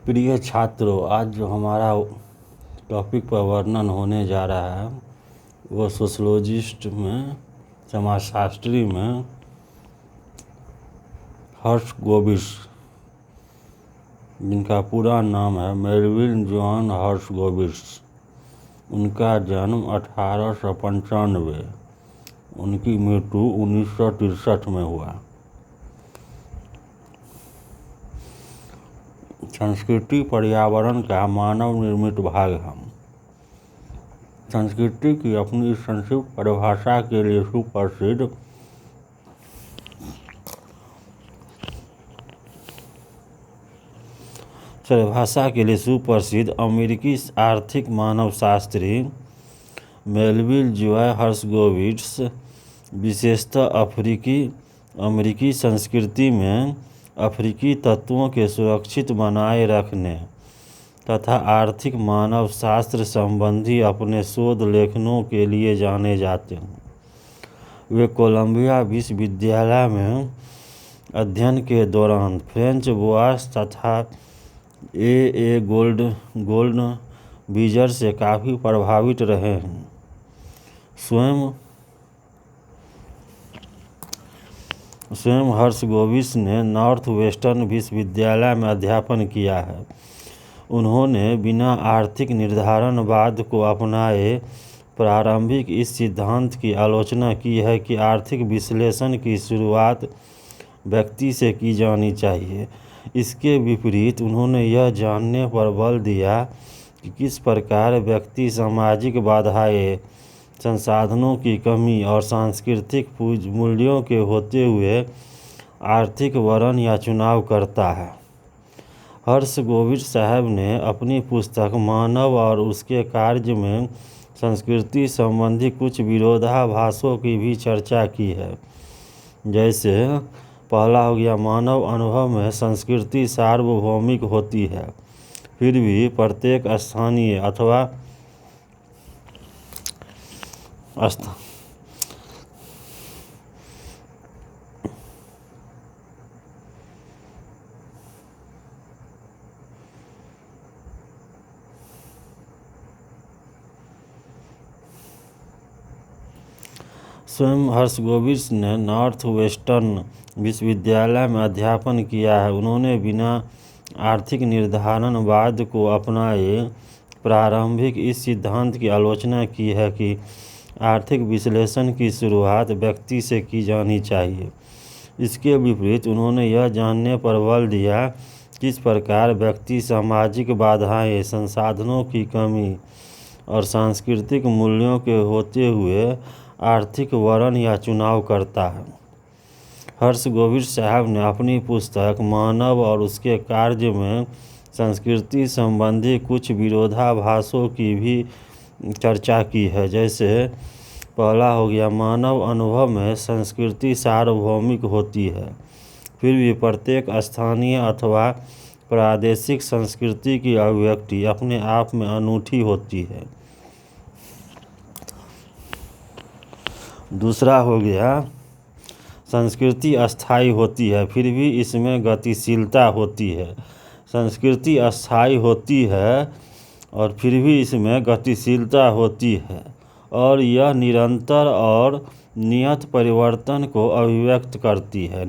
प्रिय छात्रों, आज जो हमारा टॉपिक पर वर्णन होने जा रहा है वो सोशलॉजिस्ट में, समाजशास्त्री में हर्शगोविट्ज़, जिनका पूरा नाम है मेलविन जॉन हर्शगोविट्ज़। उनका जन्म 1895, उनकी मृत्यु 1963 में हुआ। संस्कृति पर्यावरण का मानव निर्मित भाग है। संस्कृति की अपनी संक्षिप्त परिभाषा के लिए सुप्रसिद्ध अमेरिकी आर्थिक मानवशास्त्री मेलविन जॉन हर्शगोविट्ज़ विशेषतः अमेरिकी संस्कृति में अफ्रीकी तत्वों के सुरक्षित बनाए रखने तथा आर्थिक मानवशास्त्र संबंधी अपने शोध लेखनों के लिए जाने जाते हैं। वे कोलंबिया विश्वविद्यालय में अध्ययन के दौरान फ्रेंच बोयस तथा ए गोल्डविजर से काफ़ी प्रभावित रहे हैं। स्वयं हर्शगोविट्ज़ ने नॉर्थ वेस्टर्न विश्वविद्यालय में अध्यापन किया है। उन्होंने बिना आर्थिक निर्धारणवाद को अपनाए प्रारंभिक इस सिद्धांत की आलोचना की है कि आर्थिक विश्लेषण की शुरुआत व्यक्ति से की जानी चाहिए। इसके विपरीत उन्होंने यह जानने पर बल दिया कि किस प्रकार व्यक्ति सामाजिक बाधाएं, संसाधनों की कमी और सांस्कृतिक मूल्यों के होते हुए आर्थिक वर्ण या चुनाव करता है। हर्शगोविट्ज़ साहब ने अपनी पुस्तक मानव और उसके कार्य में संस्कृति संबंधी कुछ विरोधाभासों की भी चर्चा की है। जैसे पहला हो गया, मानव अनुभव में संस्कृति सार्वभौमिक होती है, फिर भी प्रत्येक स्थानीय अथवा स्वयं हर्शगोविट्ज़ ने नॉर्थ वेस्टर्न विश्वविद्यालय में अध्यापन किया है। उन्होंने बिना आर्थिक निर्धारणवाद को अपनाए प्रारंभिक इस सिद्धांत की आलोचना की है कि आर्थिक विश्लेषण की शुरुआत व्यक्ति से की जानी चाहिए। इसके विपरीत उन्होंने यह जानने पर बल दिया किस प्रकार व्यक्ति सामाजिक बाधाएं, संसाधनों की कमी और सांस्कृतिक मूल्यों के होते हुए आर्थिक वर्ण या चुनाव करता है। हर्शगोविट्ज़ साहब ने अपनी पुस्तक मानव और उसके कार्य में संस्कृति संबंधी कुछ विरोधाभासों की भी चर्चा की है। जैसे पहला हो गया, मानव अनुभव में संस्कृति सार्वभौमिक होती है, फिर भी प्रत्येक स्थानीय अथवा प्रादेशिक संस्कृति की अभिव्यक्ति अपने आप में अनूठी होती है। दूसरा हो गया, संस्कृति अस्थायी होती है, फिर भी इसमें गतिशीलता होती है। संस्कृति अस्थायी होती है और फिर भी इसमें गतिशीलता होती है और यह निरंतर और नियत परिवर्तन को अभिव्यक्त करती है।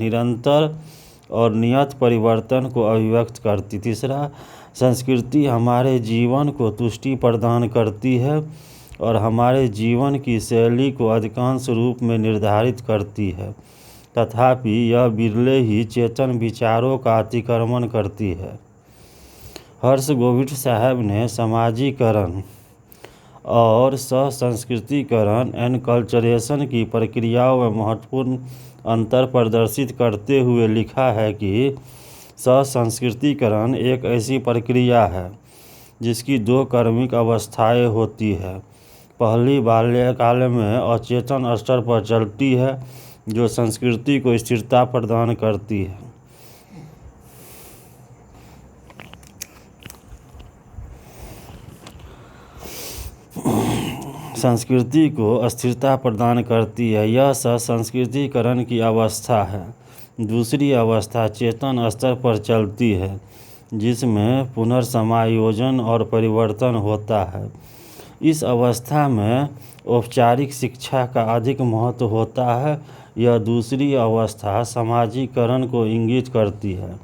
तीसरा, संस्कृति हमारे जीवन को तुष्टि प्रदान करती है और हमारे जीवन की शैली को अधिकांश रूप में निर्धारित करती है, तथापि यह बिरले ही चेतन विचारों का अतिक्रमण करती है। हर्शगोविट्ज़ साहब ने समाजीकरण और सह-संस्कृतीकरण एनकल्चरेशन की प्रक्रियाओं में महत्वपूर्ण अंतर प्रदर्शित करते हुए लिखा है कि सह-संस्कृतीकरण एक ऐसी प्रक्रिया है जिसकी दो क्रमिक अवस्थाएं होती है। पहली बाल्यकाल में अचेतन स्तर पर चलती है, जो संस्कृति को स्थिरता प्रदान करती है। संस्कृति को स्थिरता प्रदान करती है। यह संस्कृतीकरण की अवस्था है। दूसरी अवस्था चेतन स्तर पर चलती है, जिसमें पुनर्समायोजन और परिवर्तन होता है। इस अवस्था में औपचारिक शिक्षा का अधिक महत्व होता है। यह दूसरी अवस्था समाजीकरण को इंगित करती है।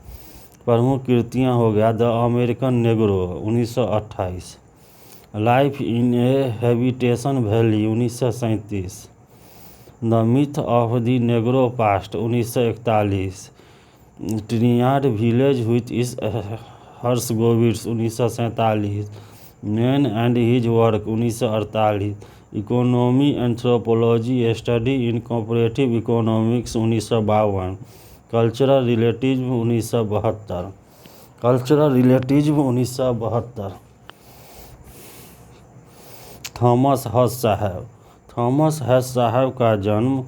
प्रमुख कृतियाँ हो गया the American negro 1928, life in a habitation valley 1937, the myth of the negro past 1941, Trinidad village with इस Herskovits 1947, man and his work 1948, economy anthropology study in cooperative economics 1952, cultural relativism 1972, cultural relativism 1972। Thomas हस साहब। Thomas हस साहब का जन्म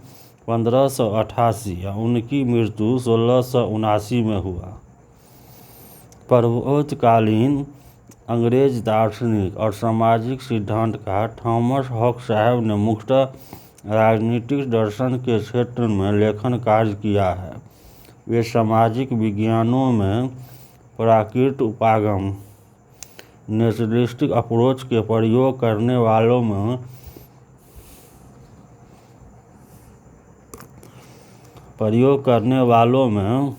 1588 या उनकी मृत्यु 1679 में हुआ। पूर्वोत्तरकालीन अंग्रेज दार्शनिक और सामाजिक सिद्धांतकार थॉमस हॉब्स साहब ने मुख्यतः राजनीतिक दर्शन के क्षेत्र में लेखन कार्य किया है। वे सामाजिक विज्ञानों में प्राकृत उपागम नेचुरलिस्टिक अप्रोच के प्रयोग करने वालों में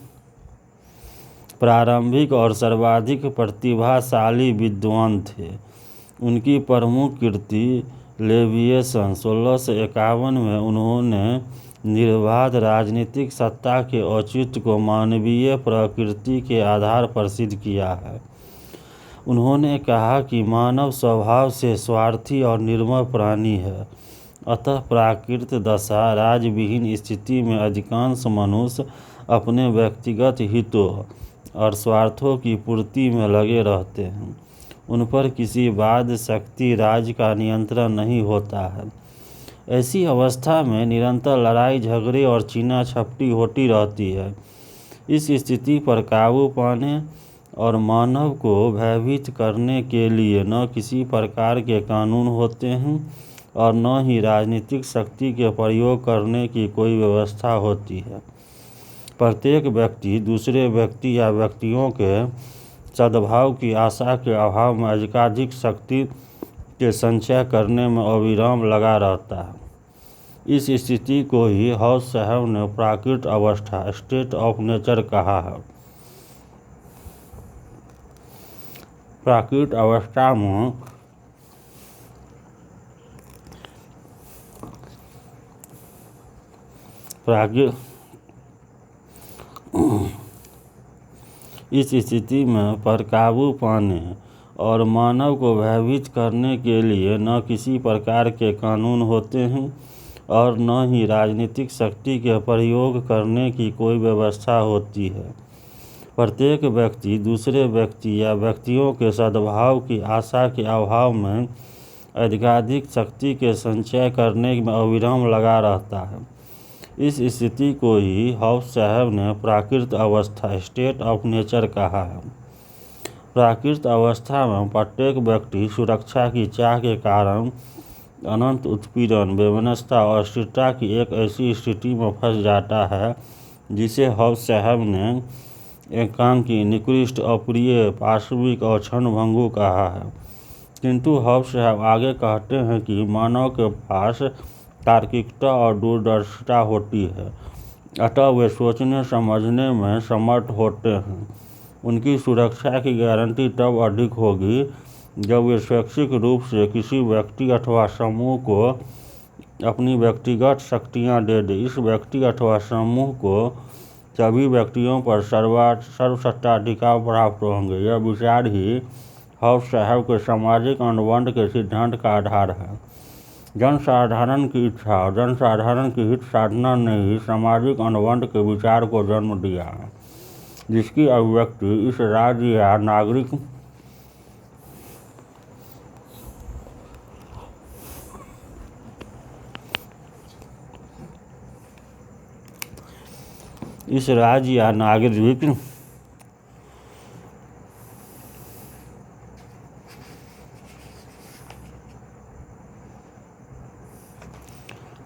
प्रारंभिक और सर्वाधिक प्रतिभाशाली विद्वान थे। उनकी प्रमुख कृति लेविएशन 1651 में उन्होंने निर्बाध राजनीतिक सत्ता के औचित्य को मानवीय प्रकृति के आधार पर सिद्ध किया है। उन्होंने कहा कि मानव स्वभाव से स्वार्थी और निर्मम प्राणी है, अतः प्राकृत दशा राजविहीन स्थिति में अधिकांश मनुष्य अपने व्यक्तिगत हितों और स्वार्थों की पूर्ति में लगे रहते हैं। उन पर किसी बाह्य शक्ति राज्य का नियंत्रण नहीं होता है। ऐसी अवस्था में निरंतर लड़ाई झगड़े और छीना झपटी होती रहती है। इस स्थिति पर काबू पाने और मानव को भयभीत करने के लिए न किसी प्रकार के कानून होते हैं और न ही राजनीतिक शक्ति के प्रयोग करने की कोई व्यवस्था होती है। प्रत्येक व्यक्ति दूसरे व्यक्ति या व्यक्तियों के सद्भाव की आशा के अभाव में अधिकाधिक शक्ति के संचय करने में अविराम लगा रहता है। इस स्थिति को ही हॉब्स साहब ने प्राकृत अवस्था स्टेट ऑफ नेचर कहा है। प्राकृत अवस्था में इस स्थिति में पर काबू पाने और मानव को भयभीत करने के लिए न किसी प्रकार के कानून होते हैं और न ही राजनीतिक शक्ति के प्रयोग करने की कोई व्यवस्था होती है। प्रत्येक व्यक्ति दूसरे व्यक्ति या व्यक्तियों के सद्भाव की आशा के अभाव में अधिकाधिक शक्ति के संचय करने में अविराम लगा रहता है। इस स्थिति को ही हॉब्स साहब ने प्राकृत अवस्था स्टेट ऑफ नेचर कहा है। प्राकृत अवस्था में प्रत्येक व्यक्ति सुरक्षा की चाह के कारण अनंत उत्पीड़न, बेमनस्ता और अस्थिरता की एक ऐसी स्थिति में फंस जाता है जिसे हॉब्स साहब ने एकांकी, निकृष्ट, अप्रिय, पाशविक और क्षणभंगुर कहा है। किंतु हॉब्स साहब आगे कहते हैं कि मानव के पास तार्किकता और दूरदर्शिता होती है, अतः वे सोचने समझने में समर्थ होते हैं। उनकी सुरक्षा की गारंटी तब अधिक होगी जब वे स्वैच्छिक रूप से किसी व्यक्ति अथवा समूह को अपनी व्यक्तिगत शक्तियां दे दे। इस व्यक्ति अथवा समूह को सभी व्यक्तियों पर सर्वसत्ताधिकार प्राप्त होंगे। यह विचार ही हॉब्स साहब के सामाजिक अनुबंध के सिद्धांत का आधार है। जनसाधारण की इच्छा और जनसाधारण की हित साधना ने ही सामाजिक अनुबंध के विचार को जन्म दिया है, जिसकी अभिव्यक्ति इस राज्य या नागरिक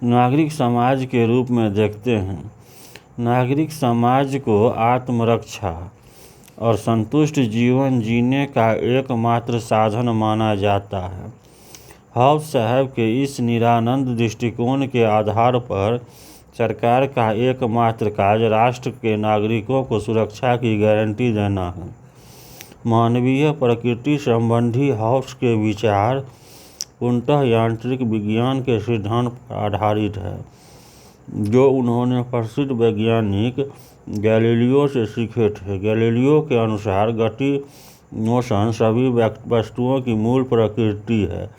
नागरिक समाज के रूप में देखते हैं। नागरिक समाज को आत्मरक्षा, और संतुष्ट जीवन जीने का एकमात्र साधन माना जाता है। हॉब्स साहब के इस निरानंद दृष्टिकोण के आधार पर सरकार का एकमात्र कार्य राष्ट्र के नागरिकों को सुरक्षा की गारंटी देना है। मानवीय प्रकृति संबंधी हॉब्स के विचार पूर्णतः यांत्रिक विज्ञान के सिद्धांत पर आधारित है, जो उन्होंने प्रसिद्ध वैज्ञानिक गैलीलियो से सीखे थे। गैलीलियो के अनुसार गति मोशन सभी वस्तुओं की मूल प्रकृति है,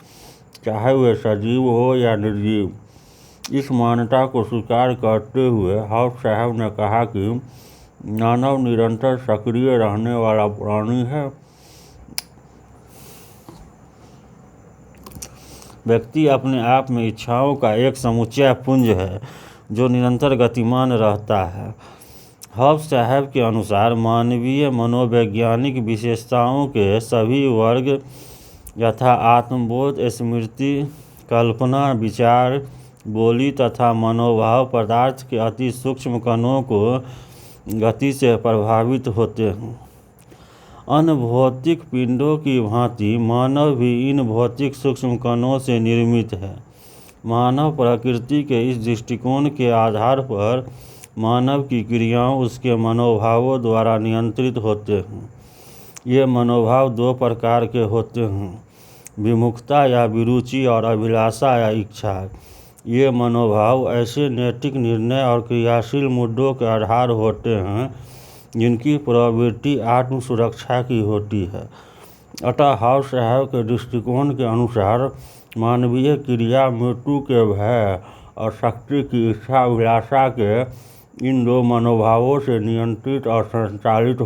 चाहे वे सजीव हो या निर्जीव। इस मान्यता को स्वीकार करते हुए हॉब्स साहब ने कहा कि मानव निरंतर सक्रिय रहने वाला प्राणी है। व्यक्ति अपने आप में इच्छाओं का एक समुच्चय पुंज है जो निरंतर गतिमान रहता है। हॉब्स साहब के अनुसार मानवीय मनोवैज्ञानिक विशेषताओं के सभी वर्ग यथा आत्मबोध, स्मृति, कल्पना, विचार, बोली तथा मनोभाव पदार्थ के अति सूक्ष्म कणों को गति से प्रभावित होते हैं। अन्य भौतिक पिंडों की भांति मानव भी इन भौतिक सूक्ष्म कणों से निर्मित है। मानव प्रकृति के इस दृष्टिकोण के आधार पर मानव की क्रियाओं उसके मनोभावों द्वारा नियंत्रित होते हैं। ये मनोभाव दो प्रकार के होते हैं, विमुखता या विरुचि और अभिलाषा या इच्छा। ये मनोभाव ऐसे नैतिक निर्णय और क्रियाशील मुद्दों के आधार होते हैं जिनकी प्रवृत्ति आत्म सुरक्षा की होती है। अतः हॉब्स साहब के दृष्टिकोण के अनुसार मानवीय क्रिया मृत्यु के भय और शक्ति की इच्छा अभिलाषा के इन दो मनोभावों से नियंत्रित और संचालित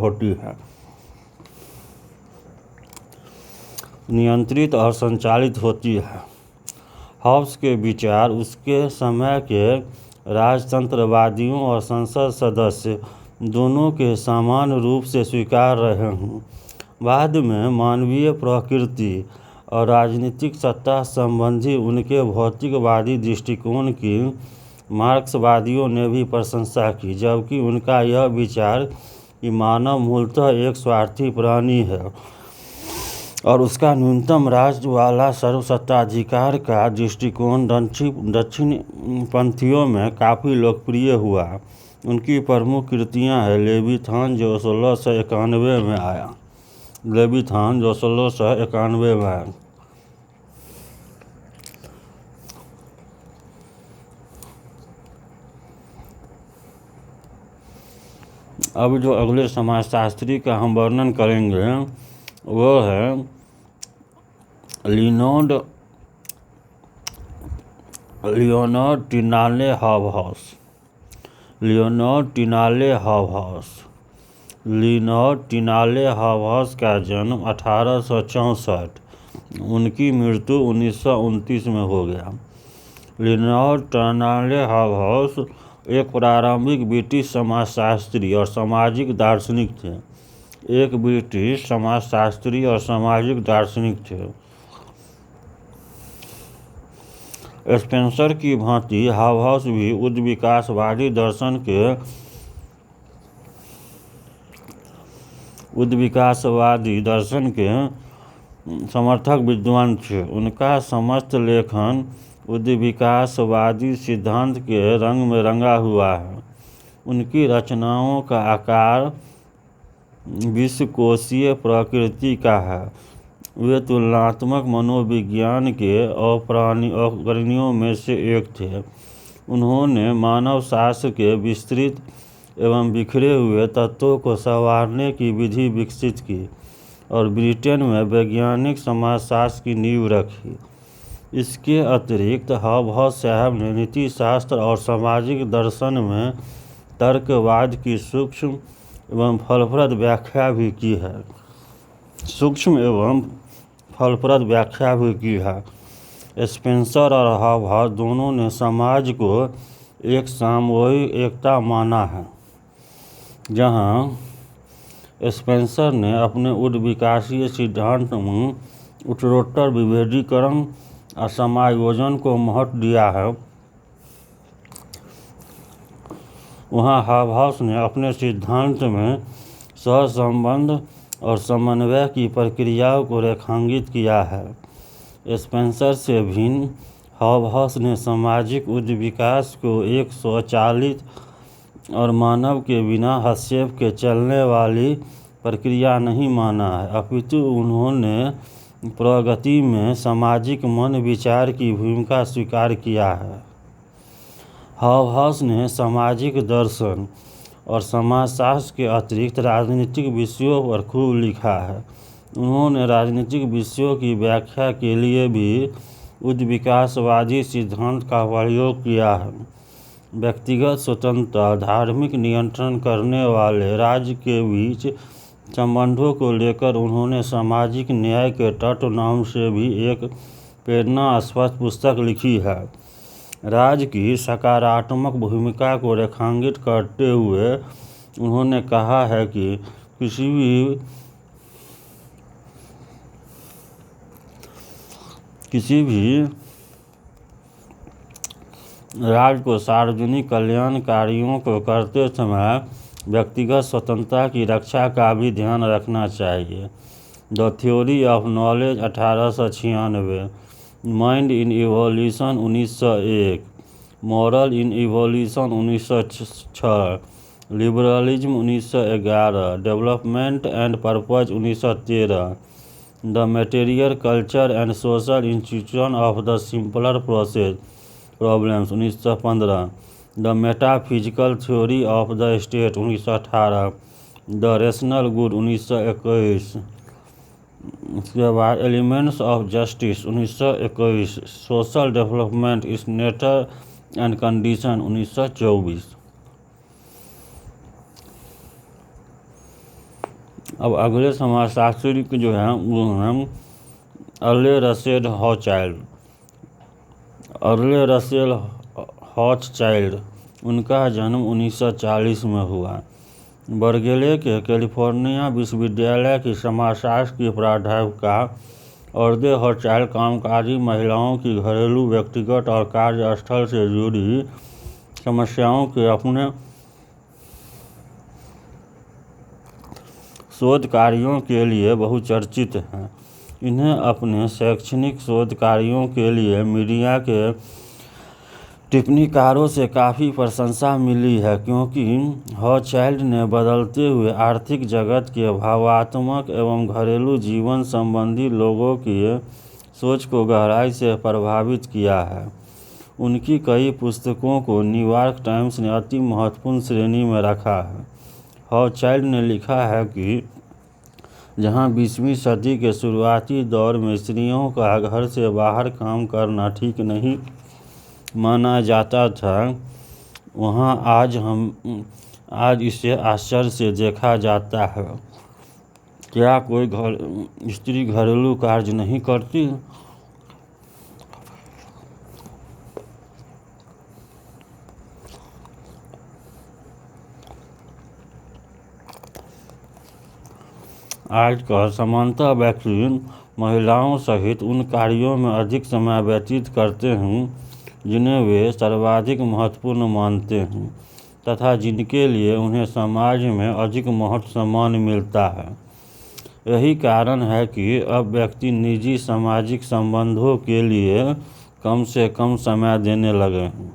होती है। हॉब्स के विचार उसके समय के राजतंत्रवादियों और संसद सदस्य दोनों के समान रूप से स्वीकार रहे हैं। बाद में मानवीय प्रकृति और राजनीतिक सत्ता संबंधी उनके भौतिकवादी दृष्टिकोण की मार्क्सवादियों ने भी प्रशंसा की, जबकि उनका यह विचार कि मानव मूलतः एक स्वार्थी प्राणी है और उसका न्यूनतम राज्य वाला सर्वसत्ताधिकार का दृष्टिकोण दक्षिणपंथियों में काफ़ी लोकप्रिय हुआ। उनकी प्रमुख कृतियां हैं लेविथान, जो 1691 में आया। अब जो अगले समाजशास्त्री का हम वर्णन करेंगे वो है लियोनार्ड टिनाले हॉबहाउस। लियोनार्ड टिनाले हॉबहाउस का जन्म 1864, उनकी मृत्यु 1929 में हो गया। लियोनार्ड टिनाले हॉबहाउस एक प्रारंभिक ब्रिटिश समाजशास्त्री और सामाजिक दार्शनिक थे। स्पेंसर की भांति हॉबहाउस भी उद्विकासवादी दर्शन के समर्थक विद्वान थे। उनका समस्त लेखन उद्विकासवादी सिद्धांत के रंग में रंगा हुआ है। उनकी रचनाओं का आकार विश्वकोशीय प्रकृति का है। वे तुलनात्मक मनोविज्ञान के अग्रणियों में से एक थे। उन्होंने मानव शास्त्र के विस्तृत एवं बिखरे हुए तत्वों को संवारने की विधि विकसित की और ब्रिटेन में वैज्ञानिक समाजशास्त्र की नींव रखी। इसके अतिरिक्त हॉबहाउस साहब ने नीति शास्त्र और सामाजिक दर्शन में तर्कवाद की सूक्ष्म एवं फलप्रद व्याख्या भी की है। स्पेंसर और हॉबहाउस दोनों ने समाज को एक सामूहिक एकता माना है। जहां स्पेंसर ने अपने उद्विकासीय सिद्धांत में उत्तरोत्तर विभेदीकरण और समायोजन को महत्व दिया है, वहाँ हॉबहाउस ने अपने सिद्धांत में सहसंबंध और समन्वय की प्रक्रियाओं को रेखांकित किया है। स्पेंसर से भिन्न, हॉबहॉस ने सामाजिक विकास को एक स्वचालित और मानव के बिना हस्तक्षेप के चलने वाली प्रक्रिया नहीं माना है, अपितु उन्होंने प्रगति में सामाजिक मन विचार की भूमिका स्वीकार किया है। हॉबहॉस ने सामाजिक दर्शन और समाजशास्त्र के अतिरिक्त राजनीतिक विषयों पर खूब लिखा है। उन्होंने राजनीतिक विषयों की व्याख्या के लिए भी उद्विकासवादी सिद्धांत का प्रयोग किया है। व्यक्तिगत स्वतंत्रता, धार्मिक नियंत्रण करने वाले राज्य के बीच संबंधों को लेकर उन्होंने सामाजिक न्याय के तत्व नाम से भी एक प्रेरणास्पद पुस्तक लिखी है। राज्य की सकारात्मक भूमिका को रेखांकित करते हुए उन्होंने कहा है कि किसी भी राज्य को सार्वजनिक कल्याण कार्यों को करते समय व्यक्तिगत स्वतंत्रता की रक्षा का भी ध्यान रखना चाहिए। The theory of knowledge 1896, mind in evolution 1901, moral in evolution 1906, liberalism 1911, development and purpose 1913, the material culture and social institution of the simpler process problems 1915, the metaphysical theory of the state 1918, the rational good 1921, उसके बाद elements of justice 1921, social development is nature and condition 1924। अब अगले समाजशास्त्री जो हैं वो हैं अर्ले Russell हॉचचाइल्ड। अर्ले Russell हॉचचाइल्ड, उनका जन्म 1940 में हुआ। बर्गेले के कैलिफोर्निया विश्वविद्यालय की समाजशास्त्र की प्राध्यापिका अर्ले हॉचचाइल्ड कामकाजी महिलाओं की घरेलू, व्यक्तिगत और कार्यस्थल से जुड़ी समस्याओं के अपने शोध कार्यों के लिए बहुचर्चित हैं। इन्हें अपने शैक्षणिक शोध कार्यों के लिए मीडिया के टिप्पणीकारों से काफ़ी प्रशंसा मिली है, क्योंकि हॉचचाइल्ड ने बदलते हुए आर्थिक जगत के भावात्मक एवं घरेलू जीवन संबंधी लोगों की सोच को गहराई से प्रभावित किया है। उनकी कई पुस्तकों को न्यूयॉर्क टाइम्स ने अति महत्वपूर्ण श्रेणी में रखा है। हॉचचाइल्ड ने लिखा है कि जहां 20वीं सदी के शुरुआती दौर में स्त्रियों का घर से बाहर काम करना ठीक नहीं माना जाता था, वहां आज इसे आश्चर्य से देखा जाता है। क्या कोई स्त्री घरेलू कार्य नहीं करती? आजकल सामान्यतः व्यक्ति महिलाओं सहित उन कार्यों में अधिक समय व्यतीत करते हैं जिन्हें वे सर्वाधिक महत्वपूर्ण मानते हैं तथा जिनके लिए उन्हें समाज में अधिक महत्व सम्मान मिलता है। यही कारण है कि अब व्यक्ति निजी सामाजिक संबंधों के लिए कम से कम समय देने लगे हैं।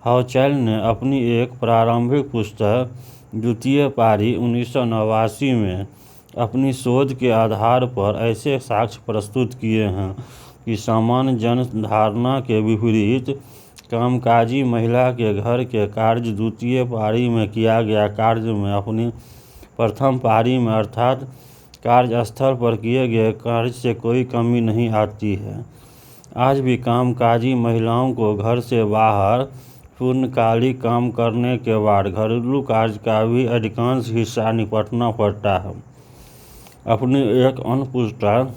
हॉचचाइल्ड ने अपनी एक प्रारंभिक पुस्तक द्वितीय पारी 1989 में अपनी शोध के आधार पर ऐसे साक्ष्य प्रस्तुत किए हैं कि सामान्य जन धारणा के विपरीत कामकाजी महिला के घर के कार्य द्वितीय पारी में किया गया कार्य में अपनी प्रथम पारी में अर्थात कार्यस्थल पर किए गए कार्य से कोई कमी नहीं आती है। आज भी कामकाजी महिलाओं को घर से बाहर पूर्णकालिक काम करने के बाद घरेलू कार्य का भी अधिकांश हिस्सा निपटना पड़ता है। अपनी एक अन्य पुस्तक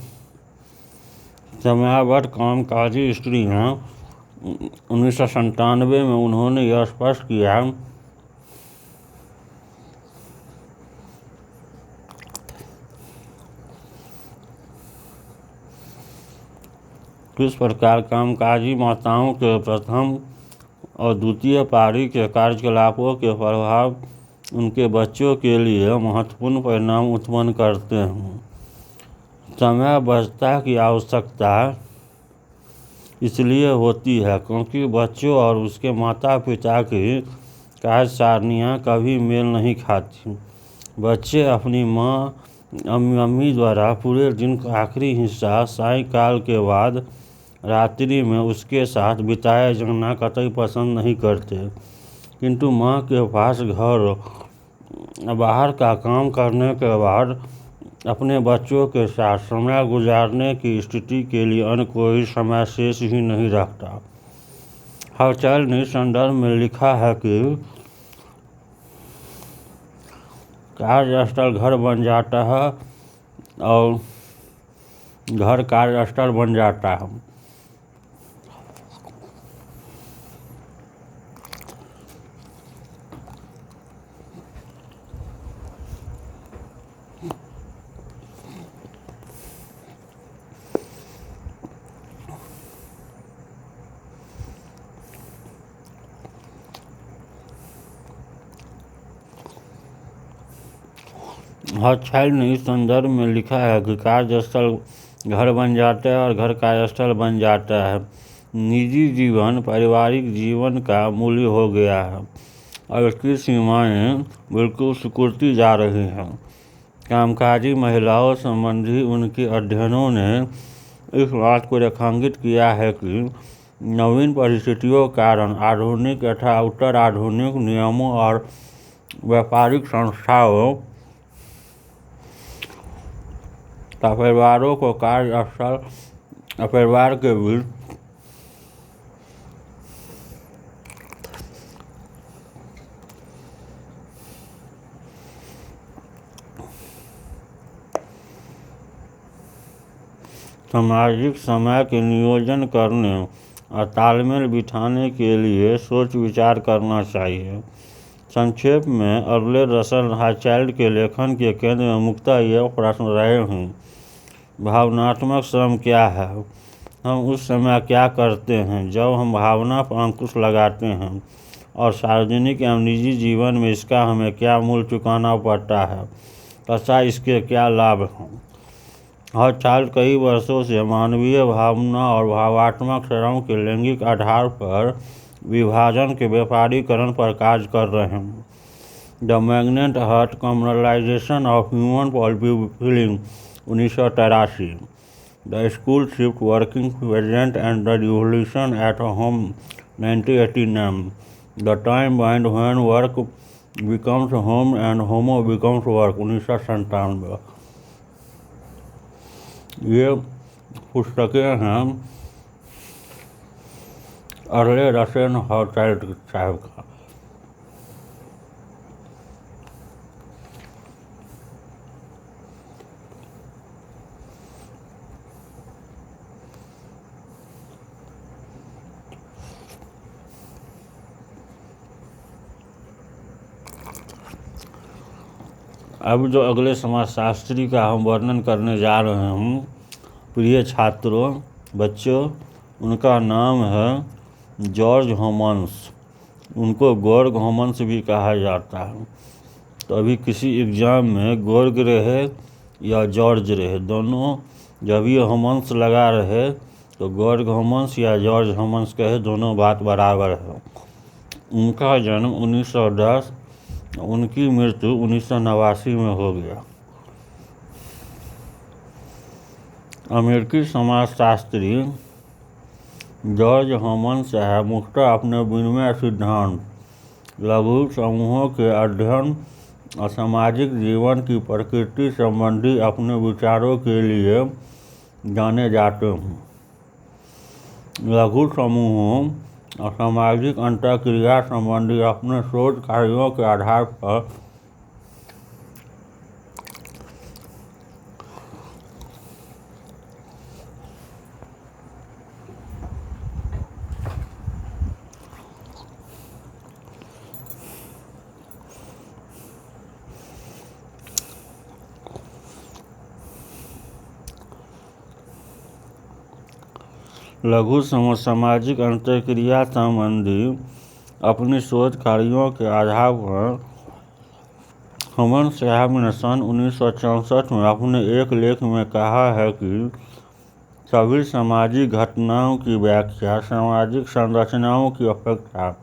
समयावत कामकाजी स्त्रियाँ 1997 में उन्होंने यह स्पष्ट किया किस प्रकार कामकाजी माताओं के प्रथम और द्वितीय पारी के कार्यकलापों के प्रभाव उनके बच्चों के लिए महत्वपूर्ण परिणाम उत्पन्न करते हैं। समय बचता की आवश्यकता इसलिए होती है क्योंकि बच्चों और उसके माता पिता की कार्य सारणियाँ कभी मेल नहीं खाती। बच्चे अपनी माँ अम्मी द्वारा पूरे दिन का आखिरी हिस्सा सायंकाल के बाद रात्रि में उसके साथ बिताया जाना कतई पसंद नहीं करते, किंतु माँ के पास घर बाहर का काम करने के बाद अपने बच्चों के साथ समय गुजारने की स्थिति के लिए अन्य कोई समय शेष ही नहीं रखता। हलचल ने संदर्भ में लिखा है कि कार्यस्थल घर बन जाता है और घर कार्यस्थल बन जाता है। हलचल ने इस संदर्भ में लिखा है कि कार्यस्थल घर बन जाता है और घर कार्यस्थल बन जाता है। निजी जीवन पारिवारिक जीवन का मूल्य हो गया है और इसकी सीमाएं बिल्कुल सिकुड़ती जा रही हैं। कामकाजी महिलाओं संबंधी उनके अध्ययनों ने इस बात को रेखांकित किया है कि नवीन परिस्थितियों के कारण आधुनिक तथा उत्तर आधुनिक नियमों और व्यापारिक संस्थाओं का परिवारों को कार्यस्थल और परिवार के बीच सामाजिक समय के नियोजन करने और तालमेल बिठाने के लिए सोच विचार करना चाहिए। संक्षेप में अर्ले रसल हॉचैल्ड के लेखन के केंद्र में मुख्यतः यह प्रश्न रहे हैं: भावनात्मक श्रम क्या है? हम उस समय क्या करते हैं जब हम भावना पर अंकुश लगाते हैं, और सार्वजनिक एवं निजी जीवन में इसका हमें क्या मूल्य चुकाना पड़ता है तथा इसके क्या लाभ हैं। हॉचैल्ड कई वर्षों से मानवीय भावना और भावात्मक श्रम के लैंगिक आधार पर विभाजन के व्यापारीकरण पर कार्य कर रहे हैं। The managed heart commercialisation of human feeling 1983, the school shift working present and the revolution at home 1989, the time bind when work becomes home and home becomes work 1997। ये पुस्तकें हैं अर्ले रसेल हॉचैल्ड साहब का। अब जो अगले समाजशास्त्री का हम वर्णन करने जा रहे हैं, प्रिय छात्रों, बच्चों, उनका नाम है जॉर्ज हॉमन्स। उनको गोर्ग हॉमन्स भी कहा जाता है। तो अभी किसी एग्ज़ाम में गोर्ग रहे या जॉर्ज रहे, दोनों जब ये हॉमन्स लगा रहे तो गोर्ग हॉमन्स या जॉर्ज हॉमन्स कहे, दोनों बात बराबर है। उनका जन्म 1910, उनकी मृत्यु 1989 में हो गया। अमेरिकी समाजशास्त्री जॉर्ज हॉमन्स साहब मुख्यतः अपने विनिमय सिद्धांत, लघु समूहों के अध्ययन और सामाजिक जीवन की प्रकृति संबंधी अपने विचारों के लिए जाने जाते हैं। लघु समूहों और सामाजिक अंतःक्रिया संबंधी अपने शोध कार्यों के आधार पर लघु सामाजिक अंतःक्रिया संबंधी अपनी शोध कार्यों के आधार पर हमन साहब ने सन 1964 में अपने एक लेख में कहा है कि सभी सामाजिक घटनाओं की व्याख्या सामाजिक संरचनाओं की अपेक्षा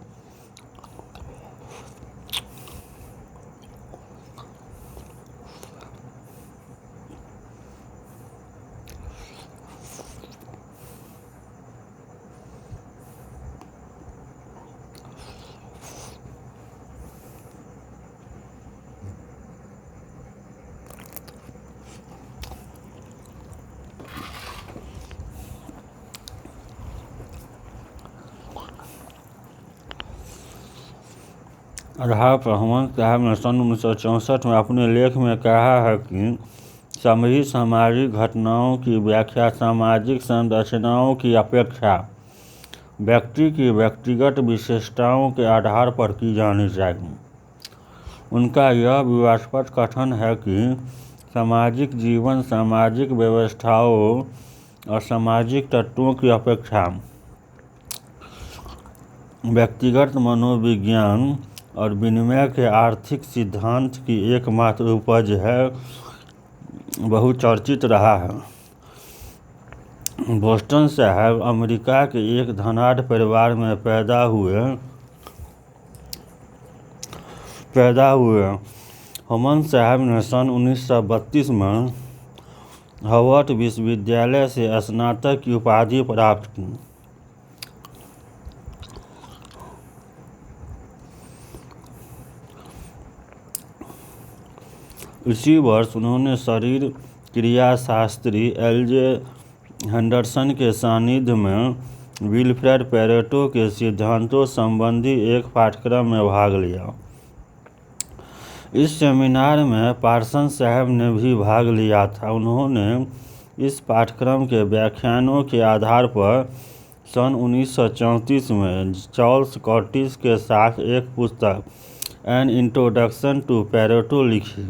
आधार पर हमन साहब ने सन 1964 में अपने लेख में कहा है कि सभी सामाजिक घटनाओं की व्याख्या सामाजिक संरचनाओं की अपेक्षा व्यक्ति की व्यक्तिगत विशेषताओं के आधार पर की जानी चाहिए। उनका यह विवादास्पद कथन है कि सामाजिक जीवन सामाजिक व्यवस्थाओं और सामाजिक तत्वों की अपेक्षा व्यक्तिगत मनोविज्ञान और विनिमय के आर्थिक सिद्धांत की एकमात्र उपज है, बहुचर्चित रहा है। बोस्टन साहब अमेरिका के एक धनाढ्य परिवार में पैदा हुए। हमन साहब ने सन 1932 में हार्वर्ड विश्वविद्यालय से स्नातक की उपाधि प्राप्त की। इसी वर्ष उन्होंने शरीर क्रियाशास्त्री एल.जे. हेंडरसन के सानिध्य में विल्फ्रेड पेरेटो के सिद्धांतों संबंधी एक पाठ्यक्रम में भाग लिया। इस सेमिनार में पार्सन साहब ने भी भाग लिया था। उन्होंने इस पाठ्यक्रम के व्याख्यानों के आधार पर सन 1934 में चार्ल्स कर्टिस के साथ एक पुस्तक एन इंट्रोडक्शन टू पेरेटो लिखी,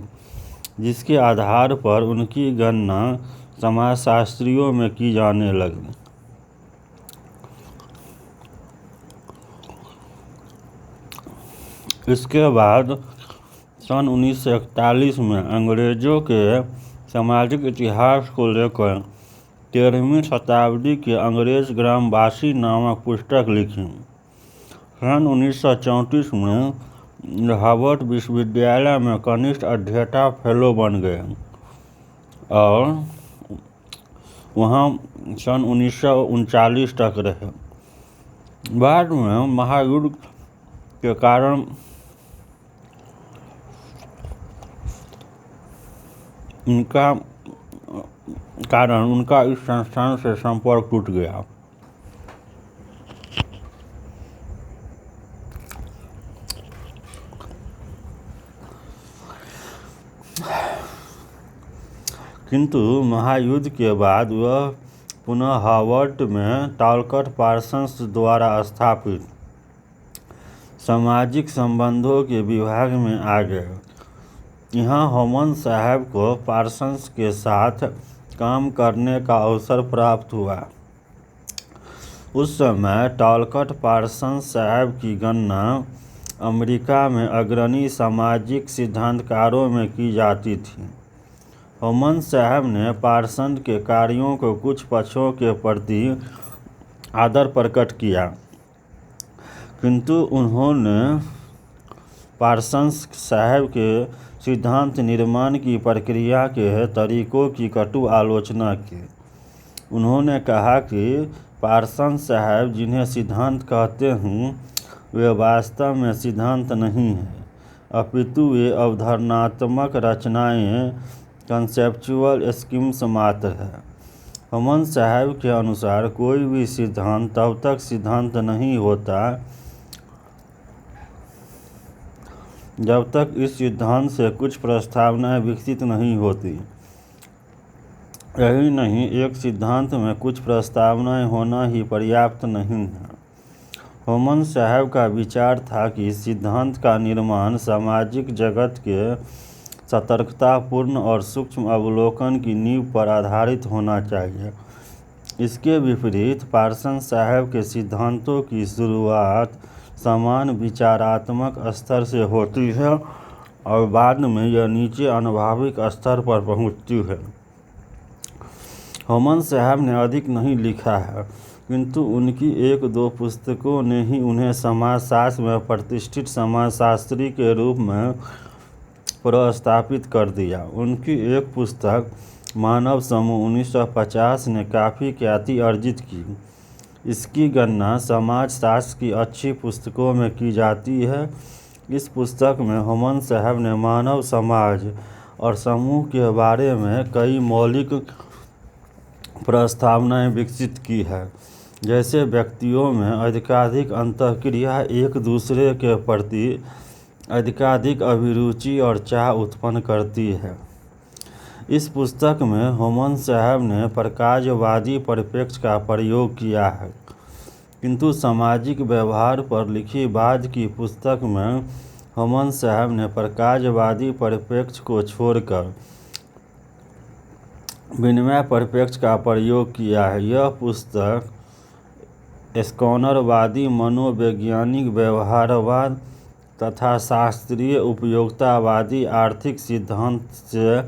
जिसके आधार पर उनकी गणना समाजशास्त्रियों में की जाने लगी। इसके बाद सन 1941 में अंग्रेजों के सामाजिक इतिहास को लेकर 13वीं शताब्दी के अंग्रेज ग्रामवासी नामक पुस्तक लिखी। सन 1934 में हार्वर्ड विश्वविद्यालय में कनिष्ठ अध्येता फेलो बन गए और वहाँ सन 1939 तक रहे। बाद में महायुद्ध के कारण उनका इस संस्थान से संपर्क टूट गया। किंतु महायुद्ध के बाद वह पुनः हार्वर्ड में टालकट पार्सन्स द्वारा स्थापित सामाजिक संबंधों के विभाग में आ गए। यहाँ हमन साहब को पार्सन्स के साथ काम करने का अवसर प्राप्त हुआ। उस समय टालकट पार्सन्स साहब की गणना अमेरिका में अग्रणी सामाजिक सिद्धांतकारों में की जाती थी। हमन साहब ने पार्सन के कार्यों को कुछ पक्षों के प्रति आदर प्रकट किया, किंतु उन्होंने पार्सन्स साहब के सिद्धांत निर्माण की प्रक्रिया के तरीकों की कटु आलोचना की। उन्होंने कहा कि पार्सन साहब जिन्हें सिद्धांत कहते हैं वे वास्तव में सिद्धांत नहीं हैं, अपितु वे अवधारणात्मक रचनाएं कंसेप्चुअल स्कीम्स मात्र है। हमन साहब के अनुसार कोई भी सिद्धांत तब तक सिद्धांत नहीं होता जब तक इस सिद्धांत से कुछ प्रस्तावनाएं विकसित नहीं होती। यही नहीं, एक सिद्धांत में कुछ प्रस्तावनाएं होना ही पर्याप्त नहीं है। हमन साहब का विचार था कि सिद्धांत का निर्माण सामाजिक जगत के सतर्कतापूर्ण और सूक्ष्म अवलोकन की नींव पर आधारित होना चाहिए। इसके विपरीत पार्सन साहब के सिद्धांतों की शुरुआत समान विचारात्मक स्तर से होती है और बाद में यह नीचे अनुभाविक स्तर पर पहुँचती है। होमन साहब ने अधिक नहीं लिखा है, किंतु उनकी 1-2 पुस्तकों ने ही उन्हें समाजशास्त्र में प्रतिष्ठित समाजशास्त्री के रूप में प्रस्थापित कर दिया। उनकी एक पुस्तक मानव समूह 1950 ने काफ़ी ख्याति अर्जित की। इसकी गणना समाजशास्त्र की अच्छी पुस्तकों में की जाती है। इस पुस्तक में होमन साहब ने मानव समाज और समूह के बारे में कई मौलिक प्रस्तावनाएं विकसित की है, जैसे व्यक्तियों में अधिकाधिक अंतःक्रिया, एक दूसरे के प्रति अधिकाधिक अभिरुचि और चाह उत्पन्न करती है। इस पुस्तक में होमन साहब ने प्रकाशवादी परिप्रेक्ष्य का प्रयोग किया है, किंतु सामाजिक व्यवहार पर लिखी बाद की पुस्तक में होमन साहब ने प्रकाशवादी परिप्रेक्ष्य को छोड़कर विनिमय परिप्रेक्ष्य का प्रयोग किया है। यह पुस्तक स्कैनरवादी मनोवैज्ञानिक व्यवहारवाद तथा शास्त्रीय उपयोगितावादी आर्थिक सिद्धांत से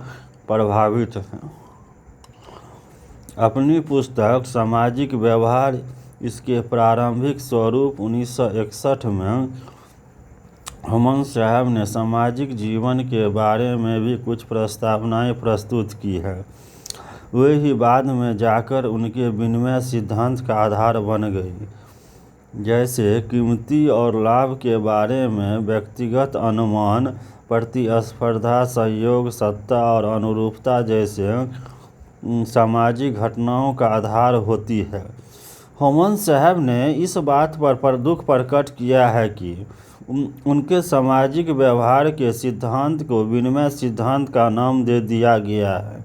प्रभावित है। अपनी पुस्तक सामाजिक व्यवहार इसके प्रारंभिक स्वरूप 1961 में होमन साहब ने सामाजिक जीवन के बारे में भी कुछ प्रस्तावनाएं प्रस्तुत की है। वे ही बाद में जाकर उनके विनिमय सिद्धांत का आधार बन गई, जैसे कीमती और लाभ के बारे में व्यक्तिगत अनुमान, प्रतिस्पर्धा, सहयोग, सत्ता और अनुरूपता जैसे सामाजिक घटनाओं का आधार होती है। होमन साहब ने इस बात पर दुख प्रकट किया है कि उनके सामाजिक व्यवहार के सिद्धांत को विनिमय सिद्धांत का नाम दे दिया गया है,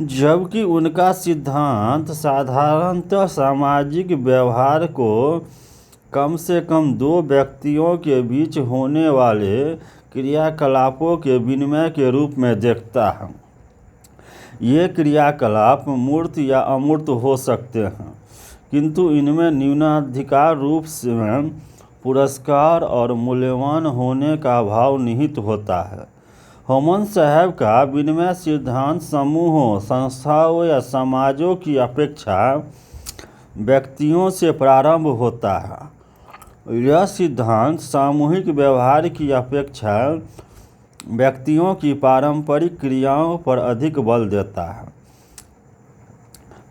जबकि उनका सिद्धांत साधारणतः सामाजिक व्यवहार को कम से कम 2 व्यक्तियों के बीच होने वाले क्रियाकलापों के विनिमय के रूप में देखता है। ये क्रियाकलाप मूर्त या अमूर्त हो सकते हैं, किंतु इनमें न्यूनाधिकार रूप से पुरस्कार और मूल्यवान होने का भाव निहित होता है। होमन साहब का विनिमय सिद्धांत समूहों, संस्थाओं या समाजों की अपेक्षा व्यक्तियों से प्रारंभ होता है। यह सिद्धांत सामूहिक व्यवहार की अपेक्षा व्यक्तियों की पारंपरिक क्रियाओं पर अधिक बल देता है।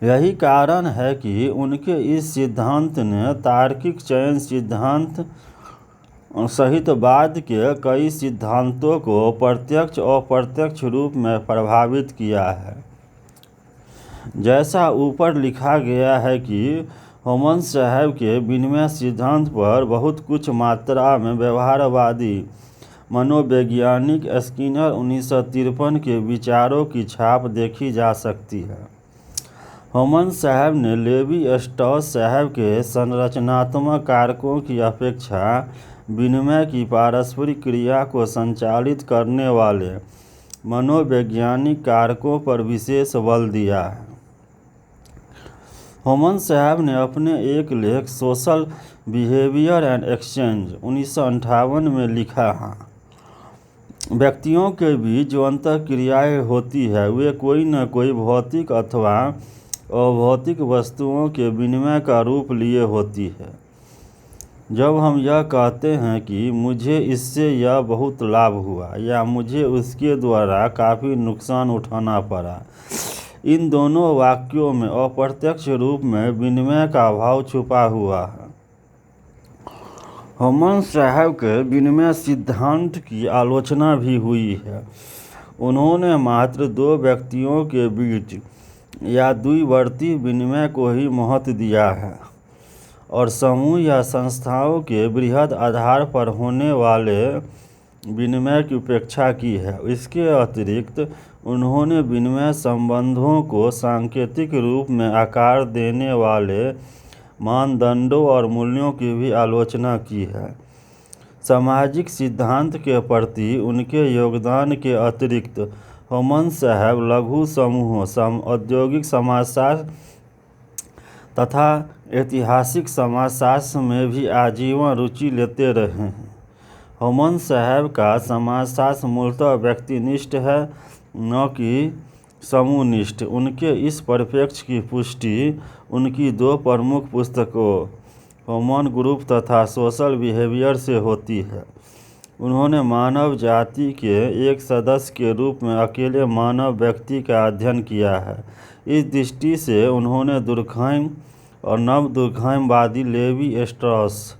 यही कारण है कि उनके इस सिद्धांत ने तार्किक चयन सिद्धांत सहित बाद के कई सिद्धांतों को प्रत्यक्ष और अप्रत्यक्ष रूप में प्रभावित किया है। जैसा ऊपर लिखा गया है कि होमन साहब के विनिमय सिद्धांत पर बहुत कुछ मात्रा में व्यवहारवादी मनोवैज्ञानिक स्किनर 1953 के विचारों की छाप देखी जा सकती है। होमन साहब ने लेवी स्ट्रॉस साहब के संरचनात्मक कारकों की अपेक्षा विनिमय की पारस्परिक क्रिया को संचालित करने वाले मनोवैज्ञानिक कारकों पर विशेष बल दिया है। होमन साहब ने अपने एक लेख सोशल बिहेवियर एंड एक्सचेंज 1958 में लिखा है, व्यक्तियों के बीच जो अंतःक्रियाएं होती है वे कोई न कोई भौतिक अथवा अभौतिक वस्तुओं के विनिमय का रूप लिए होती है। जब हम यह कहते हैं कि मुझे इससे यह बहुत लाभ हुआ या मुझे उसके द्वारा काफ़ी नुकसान उठाना पड़ा, इन दोनों वाक्यों में अप्रत्यक्ष रूप में विनिमय का भाव छुपा हुआ है। होमन साहब के विनिमय सिद्धांत की आलोचना भी हुई है। उन्होंने मात्र 2 व्यक्तियों के बीच या द्विवर्ती विनिमय को ही महत्व दिया है और समूह या संस्थाओं के बृहद आधार पर होने वाले विनिमय की उपेक्षा की है। इसके अतिरिक्त उन्होंने विनिमय संबंधों को सांकेतिक रूप में आकार देने वाले मानदंडों और मूल्यों की भी आलोचना की है। सामाजिक सिद्धांत के प्रति उनके योगदान के अतिरिक्त होमन साहब लघु समूहों, औद्योगिक समाजशास्त्र तथा ऐतिहासिक समाजशास्त्र में भी आजीवन रुचि लेते रहे हैं। हमन साहब का समाजशास्त्र मूलतः व्यक्तिनिष्ठ है, न कि समूहनिष्ठ। उनके इस परिप्रेक्ष्य की पुष्टि उनकी दो प्रमुख पुस्तकों ह्यूमन ग्रुप तथा सोशल बिहेवियर से होती है। उन्होंने मानव जाति के एक सदस्य के रूप में अकेले मानव व्यक्ति का अध्ययन किया है। इस दृष्टि से उन्होंने दुर्कहेम और नव दुर्कहेमवादी लेवी स्ट्रॉस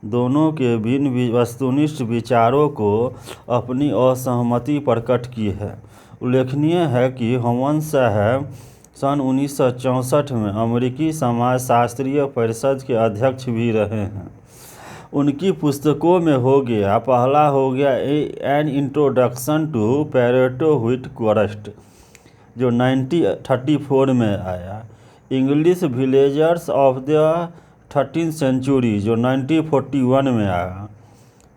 दोनों के भिन्न वस्तुनिष्ठ विचारों को अपनी असहमति प्रकट की है। उल्लेखनीय है कि ह्यूमन साहब सन 1964 में अमेरिकी समाजशास्त्रीय परिषद के अध्यक्ष भी रहे हैं। उनकी पुस्तकों में पहला हो गया an introduction to Pareto Whitehurst जो 1934 में आया, English villagers of the 13th century जो 1941 में आया,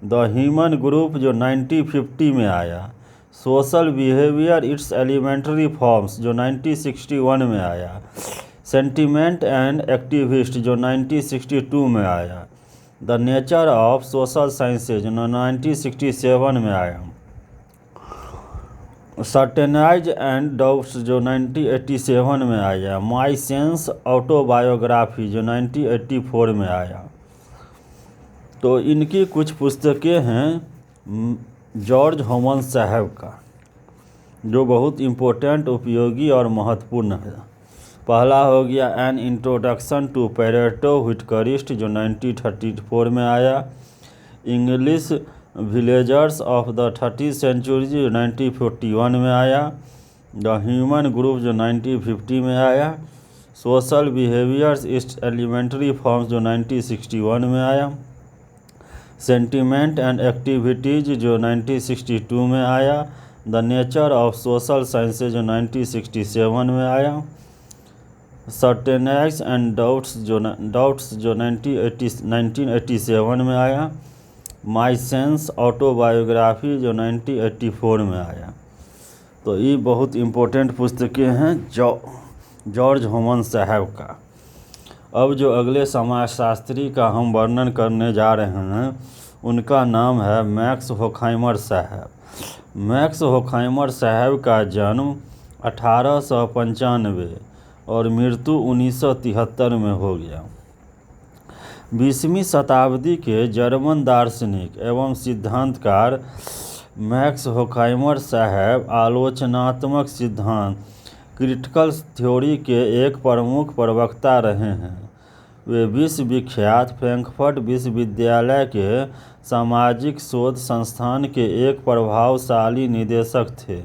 द ह्यूमन ग्रुप जो 1950 में आया, social behaviour its elementary forms जो 1961 में आया, सेंटिमेंट एंड एक्टिविस्ट जो 1962 में आया, the nature of social sciences जो 1967 में आया, सर्टेनाइज एंड डाउट्स जो 1987 में आया, माई सेंस ऑटोबायोग्राफी जो 1984 में आया। तो इनकी कुछ पुस्तकें हैं जॉर्ज ह्यूमन साहब का, जो बहुत इम्पोर्टेंट, उपयोगी और महत्वपूर्ण है। पहला हो गया an introduction to Pareto Whitehurst जो 1934 में आया, English villagers of the 30th century जो 1941 में आया, द ह्यूमन ग्रुप जो 1950 में आया, social behaviours its elementary forms जो 1961 में आया, सेंटिमेंट एंड एक्टिविटीज जो 1962 में आया, the nature of social sciences जो 1967 में आया, सर्टेनाइज एंड डाउट्स जो 1987 में आया, माई सेंस ऑटोबायोग्राफी जो 1984 में आया। तो ये बहुत इम्पोर्टेंट पुस्तकें हैं जॉर्ज ह्यूमन साहब का। अब जो अगले समाजशास्त्री का हम वर्णन करने जा रहे हैं उनका नाम है मैक्स होखहाइमर साहब। मैक्स होखहाइमर साहब का जन्म 1895 और मृत्यु 1973 में हो गया। 20वीं शताब्दी के जर्मन दार्शनिक एवं सिद्धांतकार मैक्स होखहाइमर साहब आलोचनात्मक सिद्धांत क्रिटिकल थ्योरी के एक प्रमुख प्रवक्ता रहे हैं। वे विश्वविख्यात फ्रैंकफर्ट विश्वविद्यालय के सामाजिक शोध संस्थान के एक प्रभावशाली निदेशक थे।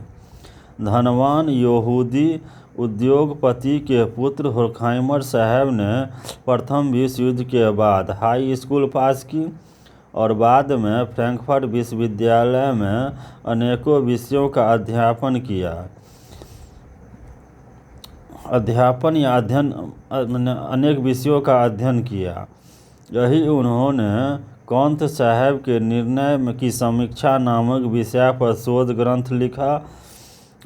धनवान यहूदी उद्योगपति के पुत्र होखहाइमर साहब ने प्रथम विश्व युद्ध के बाद हाई स्कूल पास की और बाद में फ्रैंकफर्ट विश्वविद्यालय में अनेकों विषयों का अध्ययन अनेक विषयों का अध्ययन किया। यही उन्होंने कांत साहब के निर्णय की समीक्षा नामक विषय पर शोध ग्रंथ लिखा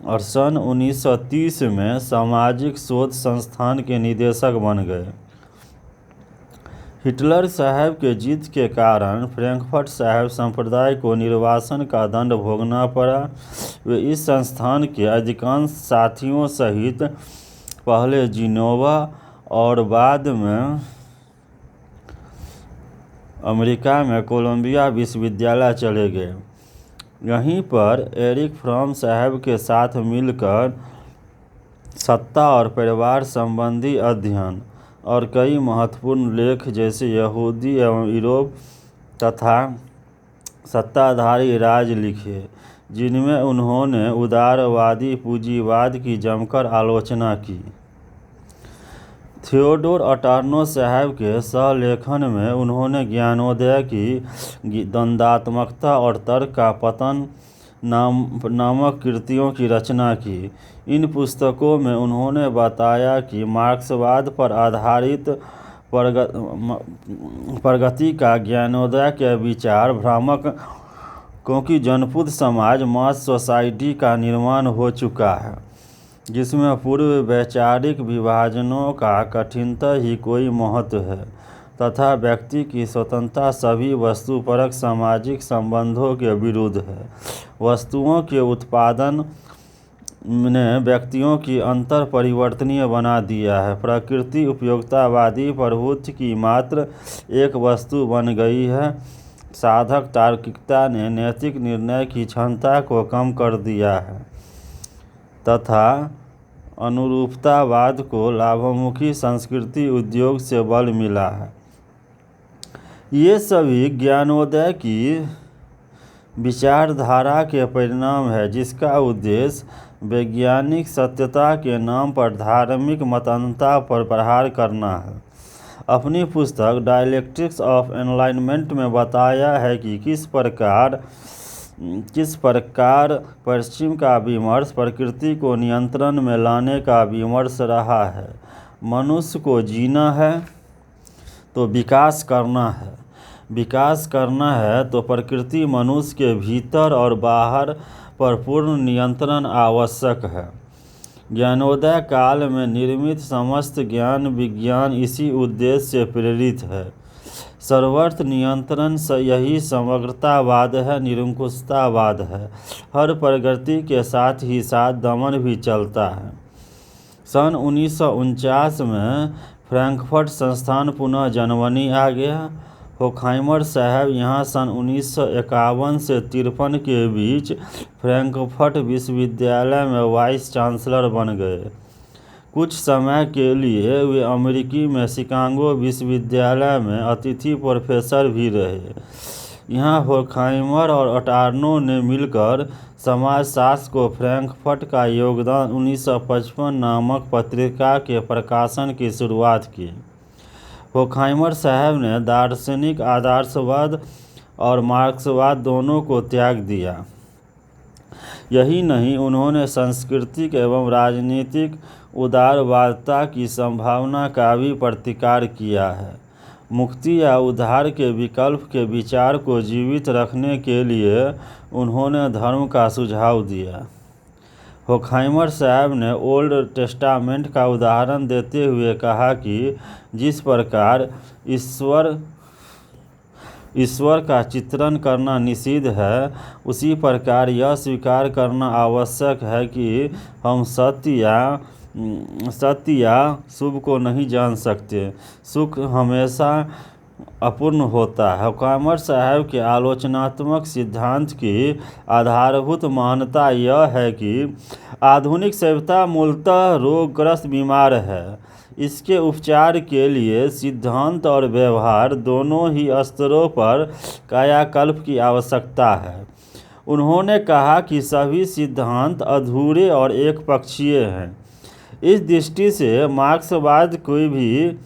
और सन 1930 में सामाजिक शोध संस्थान के निदेशक बन गए। हिटलर साहब के जीत के कारण फ्रैंकफर्ट साहब संप्रदाय को निर्वासन का दंड भोगना पड़ा। वे इस संस्थान के अधिकांश साथियों सहित पहले जिनेवा और बाद में अमेरिका में कोलंबिया विश्वविद्यालय चले गए। यहीं पर एरिक फ्रॉम साहब के साथ मिलकर सत्ता और परिवार संबंधी अध्ययन और कई महत्वपूर्ण लेख जैसे यहूदी एवं यूरोप तथा सत्ताधारी राज लिखे, जिनमें उन्होंने उदारवादी पूंजीवाद की जमकर आलोचना की। थियोडोर अडॉर्नो साहब के सहलेखन में उन्होंने ज्ञानोदय की द्वंद्वात्मकता और तर्क का पतन नामक कृतियों की रचना की। इन पुस्तकों में उन्होंने बताया कि मार्क्सवाद पर आधारित प्रगति का ज्ञानोदय के विचार भ्रामक, क्योंकि जनपद समाज मास सोसाइटी का निर्माण हो चुका है जिसमें पूर्व वैचारिक विभाजनों का कठिनतः ही कोई महत्व है। तथा व्यक्ति की स्वतंत्रता सभी वस्तुपरक सामाजिक संबंधों के विरुद्ध है। वस्तुओं के उत्पादन ने व्यक्तियों की अंतर परिवर्तनीय बना दिया है। प्रकृति उपयोगितावादी प्रभुत्व की मात्र एक वस्तु बन गई है। साधक तार्किकता ने नैतिक निर्णय की क्षमता को कम कर दिया है तथा अनुरूपतावाद को लाभोन्मुखी संस्कृति उद्योग से बल मिला है। ये सभी ज्ञानोदय की विचारधारा के परिणाम है, जिसका उद्देश्य वैज्ञानिक सत्यता के नाम पर धार्मिक मतअंतरता पर प्रहार करना है। अपनी पुस्तक डायलेक्टिक्स ऑफ एनलाइटमेंट में बताया है कि किस प्रकार पश्चिम का विमर्श प्रकृति को नियंत्रण में लाने का विमर्श रहा है। मनुष्य को जीना है तो विकास करना है तो प्रकृति मनुष्य के भीतर और बाहर पर पूर्ण नियंत्रण आवश्यक है। ज्ञानोदय काल में निर्मित समस्त ज्ञान विज्ञान इसी उद्देश्य से प्रेरित है। सर्वत्र नियंत्रण यही समग्रतावाद है, निरंकुशतावाद है। हर प्रगति के साथ ही साथ दमन भी चलता है। सन 1949 में फ्रैंकफर्ट संस्थान पुनः जनवनी आ गया। होखाइमर साहब यहाँ सन 1951 से 53 के बीच फ्रैंकफर्ट विश्वविद्यालय में वाइस चांसलर बन गए। कुछ समय के लिए वे अमेरिकी में शिकागो विश्वविद्यालय में अतिथि प्रोफेसर भी रहे। यहाँ होखाइमर और अटार्नो ने मिलकर समाजशास्त्र को फ्रैंकफर्ट का योगदान 1955 नामक पत्रिका के प्रकाशन की शुरुआत की। होखाइमर साहब ने दार्शनिक आदर्शवाद और मार्क्सवाद दोनों को त्याग दिया। यही नहीं, उन्होंने सांस्कृतिक एवं राजनीतिक उदारवादता की संभावना का भी प्रतिकार किया है। मुक्ति या उद्धार के विकल्प के विचार को जीवित रखने के लिए उन्होंने धर्म का सुझाव दिया। होखाइमर साहब ने ओल्ड टेस्टामेंट का उदाहरण देते हुए कहा कि जिस प्रकार ईश्वर का चित्रण करना निषिद्ध है, उसी प्रकार यह स्वीकार करना आवश्यक है कि हम सत्य या शुभ को नहीं जान सकते। सुख हमेशा अपूर्ण होता है। होखाइमर साहब के आलोचनात्मक सिद्धांत की आधारभूत मान्यता यह है कि आधुनिक सभ्यता मूलतः रोगग्रस्त बीमार है। इसके उपचार के लिए सिद्धांत और व्यवहार दोनों ही स्तरों पर कायाकल्प की आवश्यकता है। उन्होंने कहा कि सभी सिद्धांत अधूरे और एकपक्षीय हैं। इस दृष्टि से मार्क्सवाद कोई भी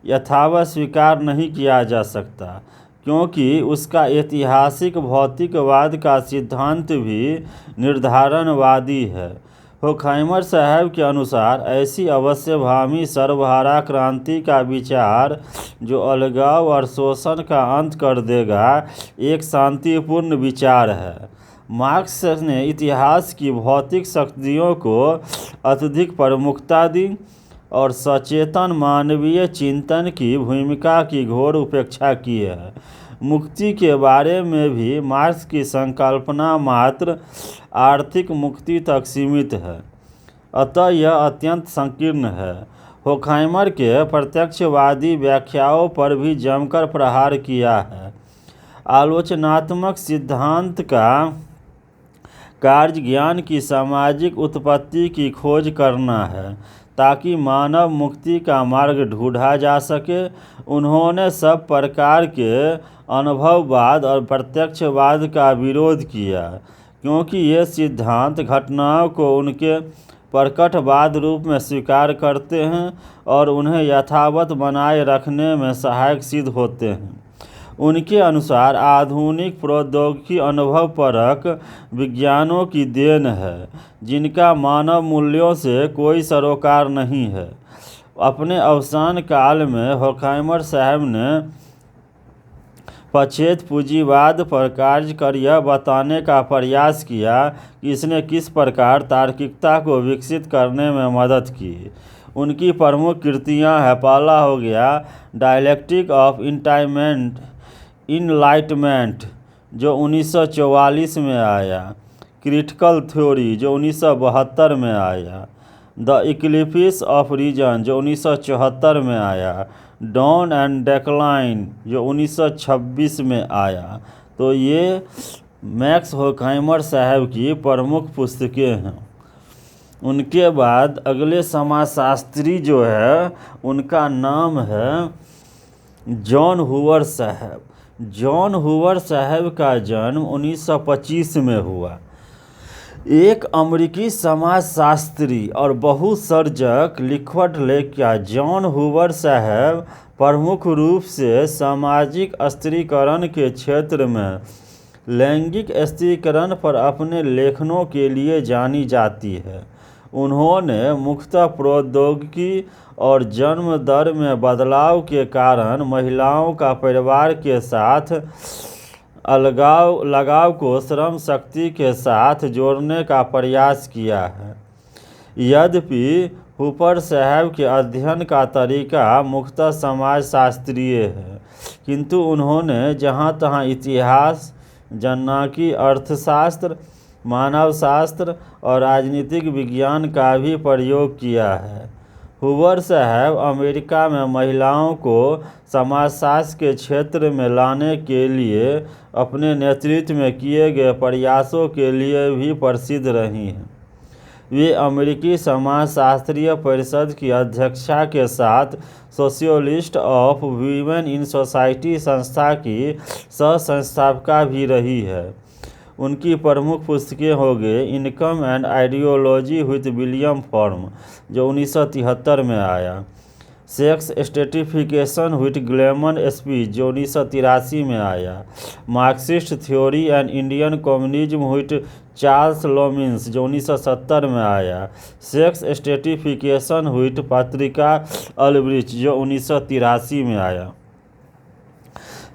यथावत स्वीकार नहीं किया जा सकता, क्योंकि उसका ऐतिहासिक भौतिकवाद का सिद्धांत भी निर्धारणवादी है। होखाइमर साहब के अनुसार ऐसी अवश्यभावी सर्वहारा क्रांति का विचार जो अलगाव और शोषण का अंत कर देगा, एक शांतिपूर्ण विचार है। मार्क्स ने इतिहास की भौतिक शक्तियों को अत्यधिक प्रमुखता दी और सचेतन मानवीय चिंतन की भूमिका की घोर उपेक्षा की है। मुक्ति के बारे में भी मार्क्स की संकल्पना मात्र आर्थिक मुक्ति तक सीमित है, अतः यह अत्यंत संकीर्ण है। होखाइमर के प्रत्यक्षवादी व्याख्याओं पर भी जमकर प्रहार किया है। आलोचनात्मक सिद्धांत का कार्य ज्ञान की सामाजिक उत्पत्ति की खोज करना है ताकि मानव मुक्ति का मार्ग ढूंढा जा सके। उन्होंने सब प्रकार के अनुभववाद और प्रत्यक्षवाद का विरोध किया, क्योंकि ये सिद्धांत घटनाओं को उनके प्रकटवाद रूप में स्वीकार करते हैं और उन्हें यथावत बनाए रखने में सहायक सिद्ध होते हैं। उनके अनुसार आधुनिक प्रौद्योगिकी अनुभवपरक विज्ञानों की देन है, जिनका मानव मूल्यों से कोई सरोकार नहीं है। अपने अवसान काल में होखाइमर साहब ने पश्चेत पूंजीवाद पर कार्य कर यह बताने का प्रयास किया कि इसने किस प्रकार तार्किकता को विकसित करने में मदद की। उनकी प्रमुख कृतियां हैं, पहला हो गया डायलेक्टिक ऑफ इनलाइटमेंट जो 1944 में आया, क्रिटिकल थ्योरी जो 1972 में आया, द इक्लिप्स ऑफ रीजन जो 1974 में आया, डॉन एंड डेक्लाइन जो 1926 में आया। तो ये मैक्स होर्खहाइमर साहब की प्रमुख पुस्तकें हैं। उनके बाद अगले समाजशास्त्री जो है उनका नाम है जॉन हूवर साहब। जॉन हूवर साहब का जन्म 1925 में हुआ। एक अमेरिकी समाजशास्त्री और बहुसर्जक लिखवट लेखक जॉन हूवर साहब प्रमुख रूप से सामाजिक स्त्रीकरण के क्षेत्र में लैंगिक स्त्रीकरण पर अपने लेखनों के लिए जानी जाती है। उन्होंने मुख्यतः प्रौद्योगिकी और जन्म दर में बदलाव के कारण महिलाओं का परिवार के साथ लगाव को श्रम शक्ति के साथ जोड़ने का प्रयास किया है। यद्यपि हूपर साहब के अध्ययन का तरीका मुख्यतः समाजशास्त्रीय है, किंतु उन्होंने जहाँ तहाँ इतिहास, जननांकी अर्थशास्त्र, मानवशास्त्र और राजनीतिक विज्ञान का भी प्रयोग किया है। हूवर साहब अमेरिका में महिलाओं को समाजशास्त्र के क्षेत्र में लाने के लिए अपने नेतृत्व में किए गए प्रयासों के लिए भी प्रसिद्ध रही हैं। वे अमेरिकी समाजशास्त्रीय परिषद की अध्यक्षा के साथ सोशियोलिस्ट ऑफ वीमेन इन सोसाइटी संस्था की सह-संस्थापका भी रही है। उनकी प्रमुख पुस्तकें हो गए income and ideology with William Form जो 1973 में आया, सेक्स स्ट्रेटिफिकेशन विथ ग्लैमन स्पीच जो 1983 में आया, Marxist theory and Indian communism with Charles Loomis जो 1970 में आया, सेक्स स्ट्रेटिफिकेशन विथ पत्रिका अल्ब्रिच जो 1983 में आया।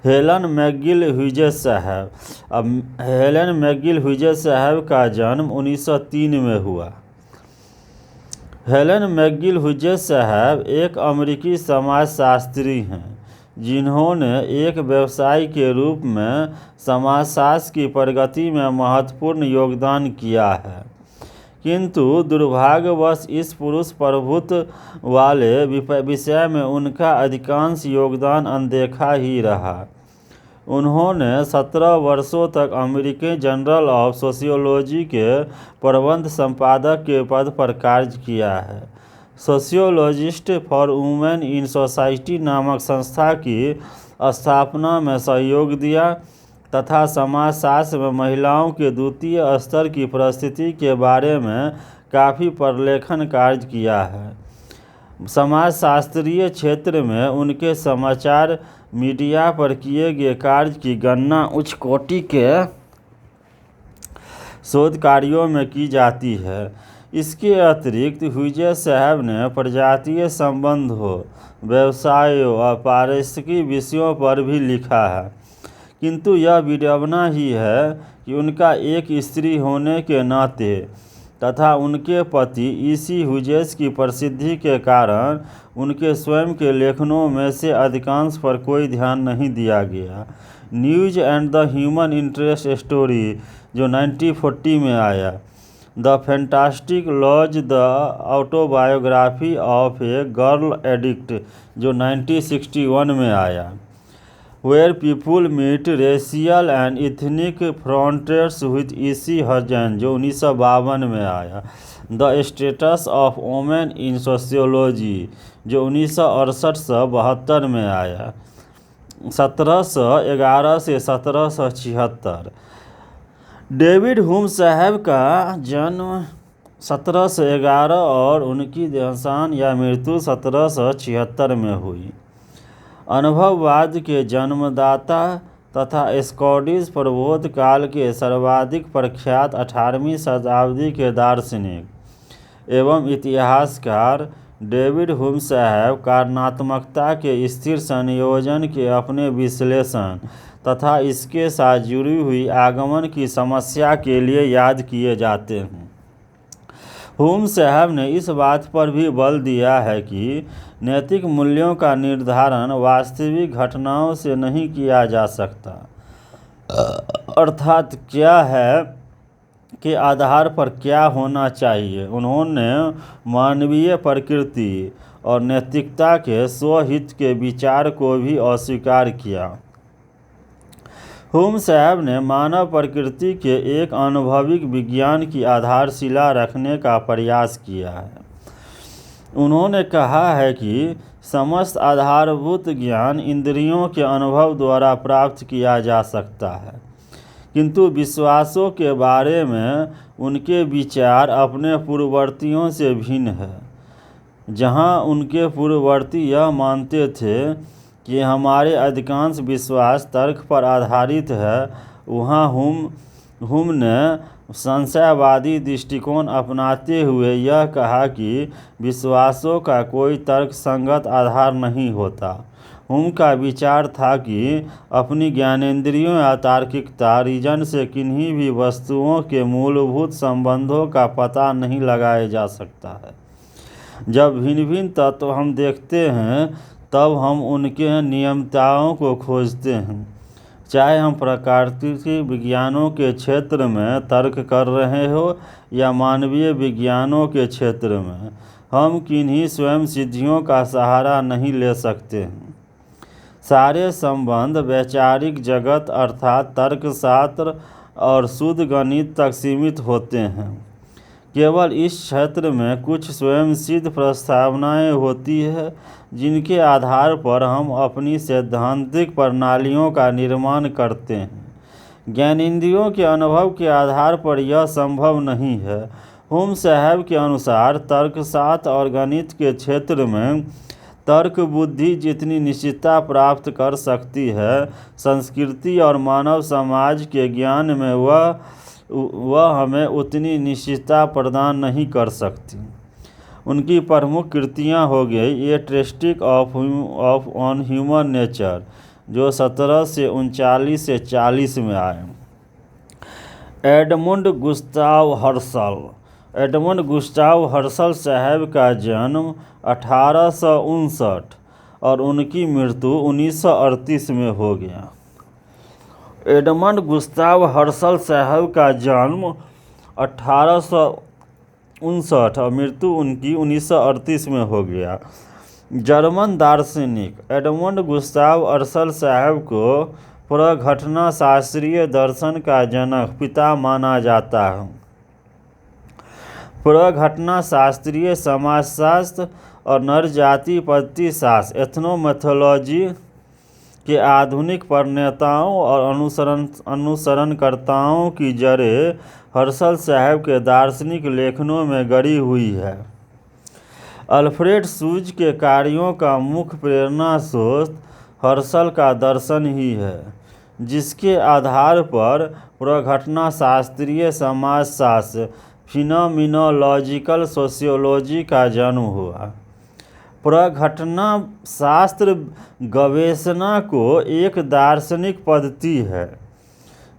हेलन मैकगिल ह्यूजेस साहब। अब हेलन मैकगिल ह्यूजेस साहब का जन्म 1903 में हुआ। हेलन मैकगिल ह्यूजेस साहब एक अमेरिकी समाजशास्त्री हैं जिन्होंने एक व्यवसायी के रूप में समाजशास्त्र की प्रगति में महत्वपूर्ण योगदान किया है, किंतु दुर्भाग्यवश इस पुरुष प्रभुत्व वाले विषय में उनका अधिकांश योगदान अनदेखा ही रहा। उन्होंने 17 वर्षों तक अमेरिकी जर्नल ऑफ सोशियोलॉजी के प्रबंध संपादक के पद पर कार्य किया है। Sociologist for women in society नामक संस्था की स्थापना में सहयोग दिया तथा समाजशास्त्र में महिलाओं के द्वितीय स्तर की परिस्थिति के बारे में काफ़ी प्रलेखन कार्य किया है। समाजशास्त्रीय क्षेत्र में उनके समाचार मीडिया पर किए गए कार्य की गणना उच्च कोटि के शोध कार्यों में की जाती है। इसके अतिरिक्त ह्यूजेस साहब ने प्रजातीय संबंधों, व्यवसायों और पारिस्थितिकी विषयों पर भी लिखा है, किंतु यह विडंबना ही है कि उनका एक स्त्री होने के नाते तथा उनके पति ईसी ह्यूजेस की प्रसिद्धि के कारण उनके स्वयं के लेखनों में से अधिकांश पर कोई ध्यान नहीं दिया गया। News and the human interest story जो 1940 में आया, the fantastic lodge the autobiography of a girl addict जो 1961 में आया, where people meet racial and ethnic frontiers with E C हर्जन जो 1952 में आया, the status of women in sociology जो 1968-72 में आया, 1711 से 1776। डेविड ह्यूम साहब का जन्म 1711 और उनकी देहांत या मृत्यु 1776 में हुई। अनुभववाद के जन्मदाता तथा स्कॉटिश प्रबोध काल के सर्वाधिक प्रख्यात 18वीं शताब्दी के दार्शनिक एवं इतिहासकार डेविड ह्यूम साहब कारणात्मकता के स्थिर संयोजन के अपने विश्लेषण तथा इसके साथ जुड़ी हुई आगमन की समस्या के लिए याद किए जाते हैं। ह्यूम साहब ने इस बात पर भी बल दिया है कि नैतिक मूल्यों का निर्धारण वास्तविक घटनाओं से नहीं किया जा सकता, अर्थात क्या है के आधार पर क्या होना चाहिए। उन्होंने मानवीय प्रकृति और नैतिकता के स्वहित के विचार को भी अस्वीकार किया। ह्यूम साहब ने मानव प्रकृति के एक अनुभविक विज्ञान की आधारशिला रखने का प्रयास किया है। उन्होंने कहा है कि समस्त आधारभूत ज्ञान इंद्रियों के अनुभव द्वारा प्राप्त किया जा सकता है, किंतु विश्वासों के बारे में उनके विचार अपने पूर्ववर्तियों से भिन्न है। जहां उनके पूर्ववर्ती यह मानते थे कि हमारे अधिकांश विश्वास तर्क पर आधारित है, वहां ह्यूम ने संशयवादी दृष्टिकोण अपनाते हुए यह कहा कि विश्वासों का कोई तर्कसंगत आधार नहीं होता। ह्यूम का विचार था कि अपनी ज्ञानेंद्रियों या तार्किकता रीजन से किन्हीं भी वस्तुओं के मूलभूत संबंधों का पता नहीं लगाया जा सकता है। जब भिन्न भिन्न तत्व हम देखते हैं तब हम उनके नियमताओं को खोजते हैं। चाहे हम प्राकृतिक विज्ञानों के क्षेत्र में तर्क कर रहे हो या मानवीय विज्ञानों के क्षेत्र में, हम किन्हीं स्वयं सिद्धियों का सहारा नहीं ले सकते हैं। सारे संबंध वैचारिक जगत अर्थात तर्कशास्त्र और शुद्ध गणित तक सीमित होते हैं। केवल इस क्षेत्र में कुछ स्वयं सिद्ध प्रस्तावनाएं होती है जिनके आधार पर हम अपनी सैद्धांतिक प्रणालियों का निर्माण करते हैं। ज्ञानेंद्रियों के अनुभव के आधार पर यह संभव नहीं है। ह्यूम साहब के अनुसार तर्कशास्त्र और गणित के क्षेत्र में तर्क बुद्धि जितनी निश्चितता प्राप्त कर सकती है, संस्कृति और मानव समाज के ज्ञान में वह हमें उतनी निश्चितता प्रदान नहीं कर सकती। उनकी प्रमुख कृतियां हो गई ए ट्रिस्टिक ऑफ ऑन ह्यूमन नेचर, जो 1739 से 40 में आए। एडमंड गुस्ताव हर्शल साहब का जन्म 1859 और उनकी मृत्यु 1938 में हो गया। एडमंड गुस्ताव हर्शल साहब का जन्म 1859 और मृत्यु उनकी 1938 में हो गया। जर्मन दार्शनिक एडमंड गुस्ताव हर्शल साहब को प्रघटना शास्त्रीय दर्शन का जनक पिता माना जाता है। प्रघटना शास्त्रीय समाजशास्त्र और नरजाति पद्धति शास्त्र एथनोमैथोलॉजी के आधुनिक प्रणेताओं और अनुसरणकर्ताओं की जड़ें हर्शल साहब के दार्शनिक लेखनों में गड़ी हुई है। अल्फ्रेड सूज के कार्यों का मुख्य प्रेरणा स्रोत हर्शल का दर्शन ही है, जिसके आधार पर प्रघटना शास्त्रीय समाजशास्त्र फिनोमिनोलॉजिकल सोशियोलॉजी का जन्म हुआ। प्रघटना शास्त्र गवेषणा को एक दार्शनिक पद्धति है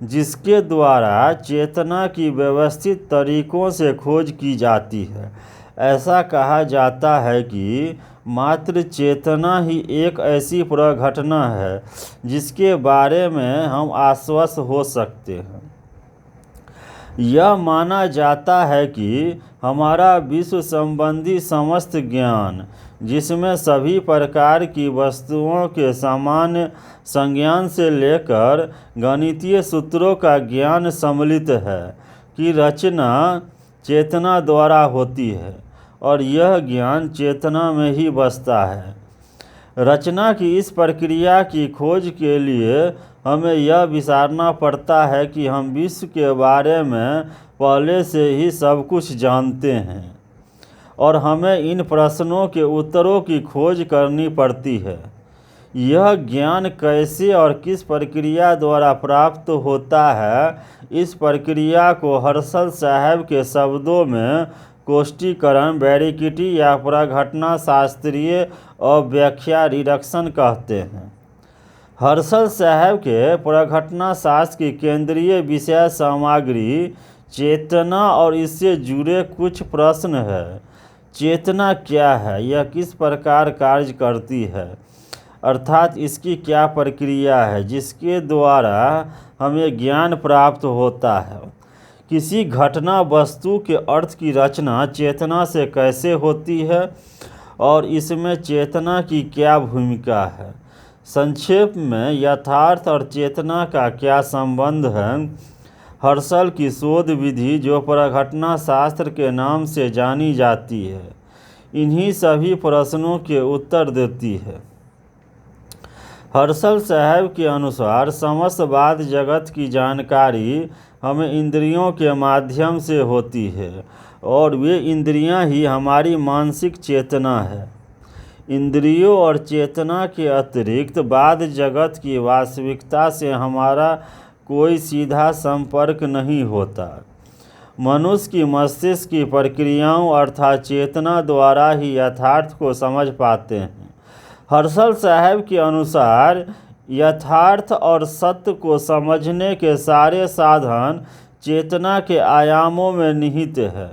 जिसके द्वारा चेतना की व्यवस्थित तरीकों से खोज की जाती है। ऐसा कहा जाता है कि मात्र चेतना ही एक ऐसी प्रघटना है जिसके बारे में हम आश्वस्त हो सकते हैं। यह माना जाता है कि हमारा विश्व संबंधी समस्त ज्ञान, जिसमें सभी प्रकार की वस्तुओं के सामान्य संज्ञान से लेकर गणितीय सूत्रों का ज्ञान सम्मिलित है, की रचना चेतना द्वारा होती है और यह ज्ञान चेतना में ही बसता है। रचना की इस प्रक्रिया की खोज के लिए हमें यह विचारना पड़ता है कि हम विश्व के बारे में पहले से ही सब कुछ जानते हैं और हमें इन प्रश्नों के उत्तरों की खोज करनी पड़ती है। यह ज्ञान कैसे और किस प्रक्रिया द्वारा प्राप्त होता है, इस प्रक्रिया को हर्शल साहब के शब्दों में कोष्टीकरण, बैरिकिटी या प्रघटना शास्त्रीय अव्याख्या रिडक्शन कहते हैं। हर्शल साहब के प्रघटना शास्त्र की केंद्रीय विषय सामग्री चेतना और इससे जुड़े कुछ प्रश्न है। चेतना क्या है? यह किस प्रकार कार्य करती है? अर्थात इसकी क्या प्रक्रिया है जिसके द्वारा हमें ज्ञान प्राप्त होता है? किसी घटना वस्तु के अर्थ की रचना चेतना से कैसे होती है और इसमें चेतना की क्या भूमिका है? संक्षेप में यथार्थ और चेतना का क्या संबंध है? हर्शल की शोध विधि जो प्रघटना शास्त्र के नाम से जानी जाती है, इन्हीं सभी प्रश्नों के उत्तर देती है। हर्शल साहब के अनुसार समस्त बाह्य जगत की जानकारी हमें इंद्रियों के माध्यम से होती है और वे इंद्रियां ही हमारी मानसिक चेतना है। इंद्रियों और चेतना के अतिरिक्त बाह्य जगत की वास्तविकता से हमारा कोई सीधा संपर्क नहीं होता। मनुष्य की मस्तिष्क की प्रक्रियाओं अर्थात चेतना द्वारा ही यथार्थ को समझ पाते हैं। हर्शल साहब के अनुसार यथार्थ और सत्य को समझने के सारे साधन चेतना के आयामों में निहित है।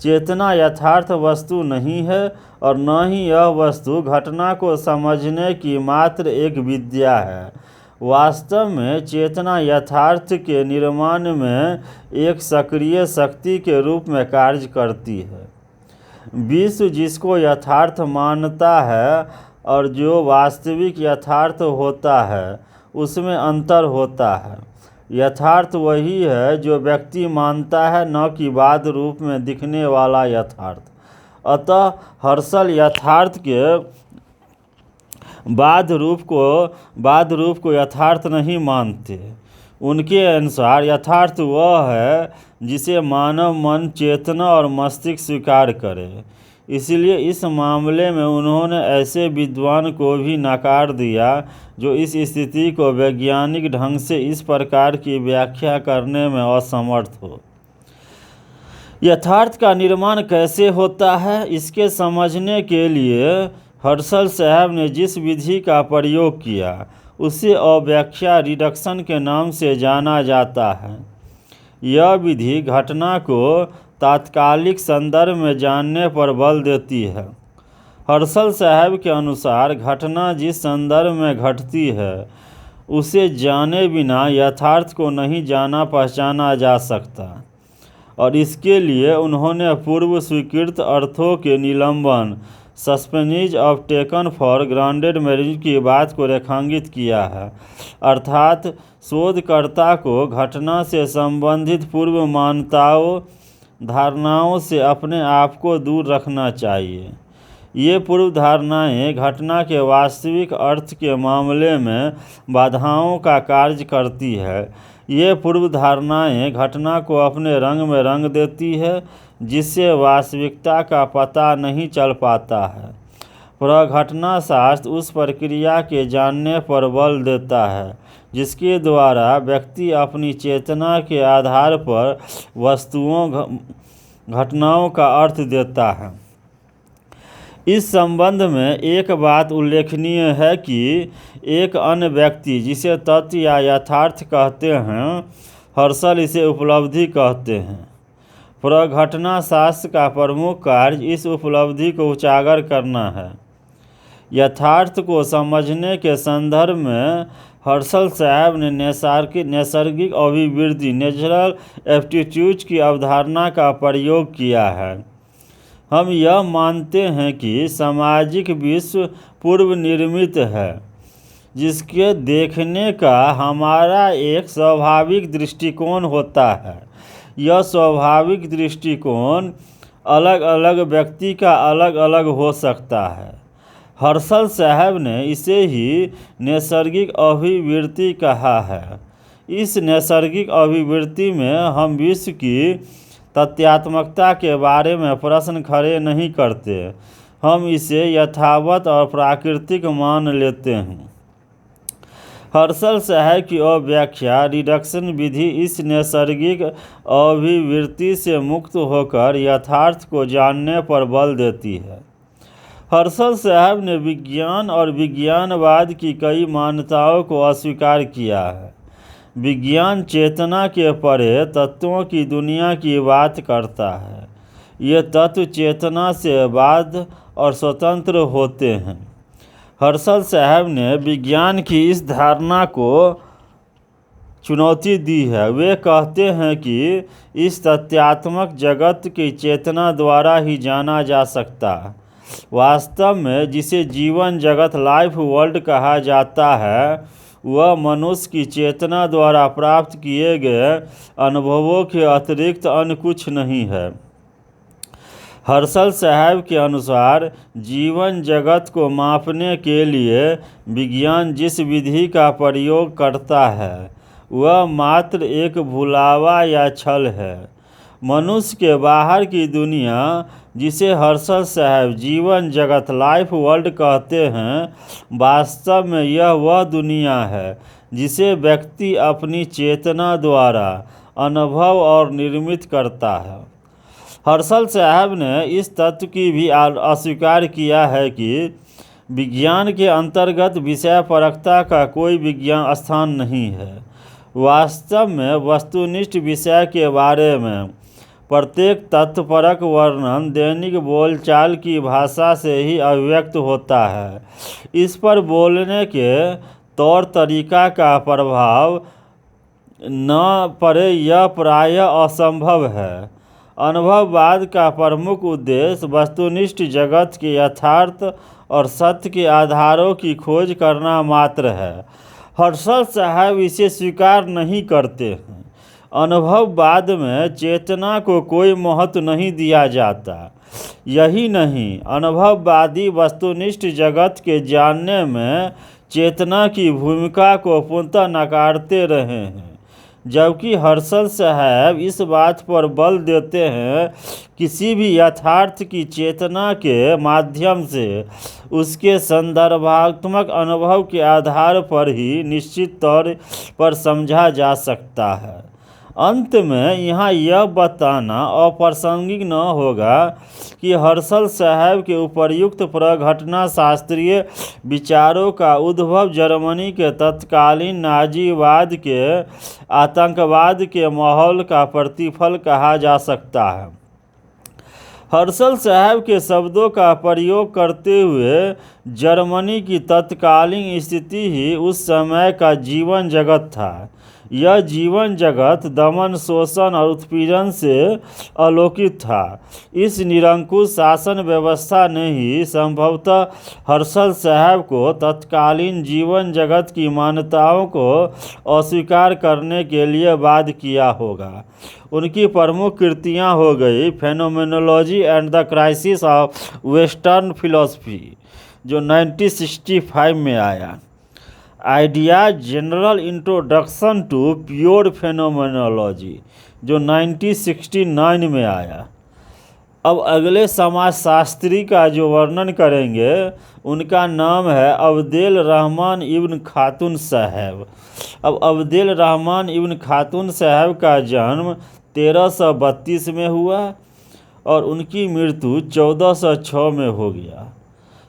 चेतना यथार्थ वस्तु नहीं है और न ही यह वस्तु घटना को समझने की मात्र एक विद्या है। वास्तव में चेतना यथार्थ के निर्माण में एक सक्रिय शक्ति के रूप में कार्य करती है। विश्व जिसको यथार्थ मानता है और जो वास्तविक यथार्थ होता है, उसमें अंतर होता है। यथार्थ वही है जो व्यक्ति मानता है, न कि बाह्य रूप में दिखने वाला यथार्थ। अतः हर्शल यथार्थ के बाह्य रूप को यथार्थ नहीं मानते। उनके अनुसार यथार्थ वह है जिसे मानव मन, चेतना और मस्तिष्क स्वीकार करे। इसलिए इस मामले में उन्होंने ऐसे विद्वान को भी नकार दिया जो इस स्थिति को वैज्ञानिक ढंग से इस प्रकार की व्याख्या करने में असमर्थ हो। यथार्थ का निर्माण कैसे होता है, इसके समझने के लिए हर्शल साहब ने जिस विधि का प्रयोग किया उसे अव्याख्या रिडक्शन के नाम से जाना जाता है। यह विधि घटना को तात्कालिक संदर्भ में जानने पर बल देती है। हर्शल साहब के अनुसार घटना जिस संदर्भ में घटती है उसे जाने बिना यथार्थ को नहीं जाना पहचाना जा सकता और इसके लिए उन्होंने पूर्व स्वीकृत अर्थों के निलंबन suspense of taken for granted marriage की बात को रेखांकित किया है। अर्थात शोधकर्ता को घटना से संबंधित पूर्व मान्यताओं धारणाओं से अपने आप को दूर रखना चाहिए। ये पूर्व धारणाएं घटना के वास्तविक अर्थ के मामले में बाधाओं का कार्य करती है। ये पूर्व धारणाएं घटना को अपने रंग में रंग देती है जिससे वास्तविकता का पता नहीं चल पाता है। प्रघटना शास्त्र उस प्रक्रिया के जानने पर बल देता है जिसके द्वारा व्यक्ति अपनी चेतना के आधार पर वस्तुओं घटनाओं का अर्थ देता है। इस संबंध में एक बात उल्लेखनीय है कि एक अन्य व्यक्ति जिसे तत्व या यथार्थ कहते हैं, हर्शल इसे उपलब्धि कहते हैं। प्रघटना शास्त्र का प्रमुख कार्य इस उपलब्धि को उजागर करना है। यथार्थ को समझने के संदर्भ में हर्शल साहब ने नैसर्गिक अभिवृद्धि नेचुरल एप्टीट्यूड की अवधारणा का प्रयोग किया है। हम यह मानते हैं कि सामाजिक विश्व पूर्व निर्मित है जिसके देखने का हमारा एक स्वाभाविक दृष्टिकोण होता है। यह स्वाभाविक दृष्टिकोण अलग अलग व्यक्ति का अलग अलग हो सकता है। हर्शल साहब ने इसे ही नैसर्गिक अभिवृत्ति कहा है। इस नैसर्गिक अभिवृत्ति में हम विश्व की तथ्यात्मकता के बारे में प्रश्न खड़े नहीं करते, हम इसे यथावत और प्राकृतिक मान लेते हैं। हर्शल साहब की अव्याख्या रिडक्शन विधि इस नैसर्गिक अभिवृत्ति से मुक्त होकर यथार्थ को जानने पर बल देती है। हर्शल साहब ने विज्ञान और विज्ञानवाद की कई मान्यताओं को अस्वीकार किया है। विज्ञान चेतना के परे तत्वों की दुनिया की बात करता है। ये तत्व चेतना से बाध्य और स्वतंत्र होते हैं। हर्शल साहब ने विज्ञान की इस धारणा को चुनौती दी है। वे कहते हैं कि इस तथ्यात्मक जगत की चेतना द्वारा ही जाना जा सकता है। वास्तव में जिसे जीवन जगत लाइफ वर्ल्ड कहा जाता है वह मनुष्य की चेतना द्वारा प्राप्त किए गए अनुभवों के अतिरिक्त अन्य कुछ नहीं है। हर्शल साहब के अनुसार जीवन जगत को मापने के लिए विज्ञान जिस विधि का प्रयोग करता है वह मात्र एक भुलावा या छल है। मनुष्य के बाहर की दुनिया जिसे हर्शल साहब जीवन जगत लाइफ वर्ल्ड कहते हैं वास्तव में यह वह दुनिया है जिसे व्यक्ति अपनी चेतना द्वारा अनुभव और निर्मित करता है। हर्शल साहब ने इस तथ्य की भी अस्वीकार किया है कि विज्ञान के अंतर्गत विषयपरकता का कोई विज्ञान स्थान नहीं है। वास्तव में वस्तुनिष्ठ विषय के बारे में प्रत्येक तथ्यपरक वर्णन दैनिक बोलचाल की भाषा से ही अभिव्यक्त होता है। इस पर बोलने के तौर तरीका का प्रभाव न पड़े यह प्रायः असंभव है। अनुभववाद का प्रमुख उद्देश्य वस्तुनिष्ठ जगत के यथार्थ और सत्य के आधारों की खोज करना मात्र है। हर्शल साहब इसे स्वीकार नहीं करते हैं। अनुभववाद में चेतना को कोई महत्व नहीं दिया जाता। यही नहीं, अनुभववादी वस्तुनिष्ठ जगत के जानने में चेतना की भूमिका को पूर्णतः नकारते रहे हैं, जबकि हर्शल साहब इस बात पर बल देते हैं किसी भी यथार्थ की चेतना के माध्यम से उसके संदर्भात्मक अनुभव के आधार पर ही निश्चित तौर पर समझा जा सकता है। अंत में यहाँ यह बताना अप्रासंगिक न होगा कि हर्शल साहब के उपर्युक्त प्रघटना शास्त्रीय विचारों का उद्भव जर्मनी के तत्कालीन नाजीवाद के आतंकवाद के माहौल का प्रतिफल कहा जा सकता है। हर्शल साहब के शब्दों का प्रयोग करते हुए जर्मनी की तत्कालीन स्थिति ही उस समय का जीवन जगत था। यह जीवन जगत दमन, शोषण और उत्पीड़न से आलोकित था। इस निरंकुश शासन व्यवस्था ने ही संभवतः हर्शल साहब को तत्कालीन जीवन जगत की मान्यताओं को अस्वीकार करने के लिए बाध्य किया होगा। उनकी प्रमुख कृतियां हो गई phenomenology and the crisis of western philosophy जो 1965 में आया, idea general introduction to pure phenomenology जो 1969 में आया। अब अगले समाजशास्त्री का जो वर्णन करेंगे उनका नाम है अब्देल रहमान इब्न खातून साहब। अब अब्देल रहमान इब्न खातून साहब का जन्म 1332 में हुआ और उनकी मृत्यु 1406 में हो गया।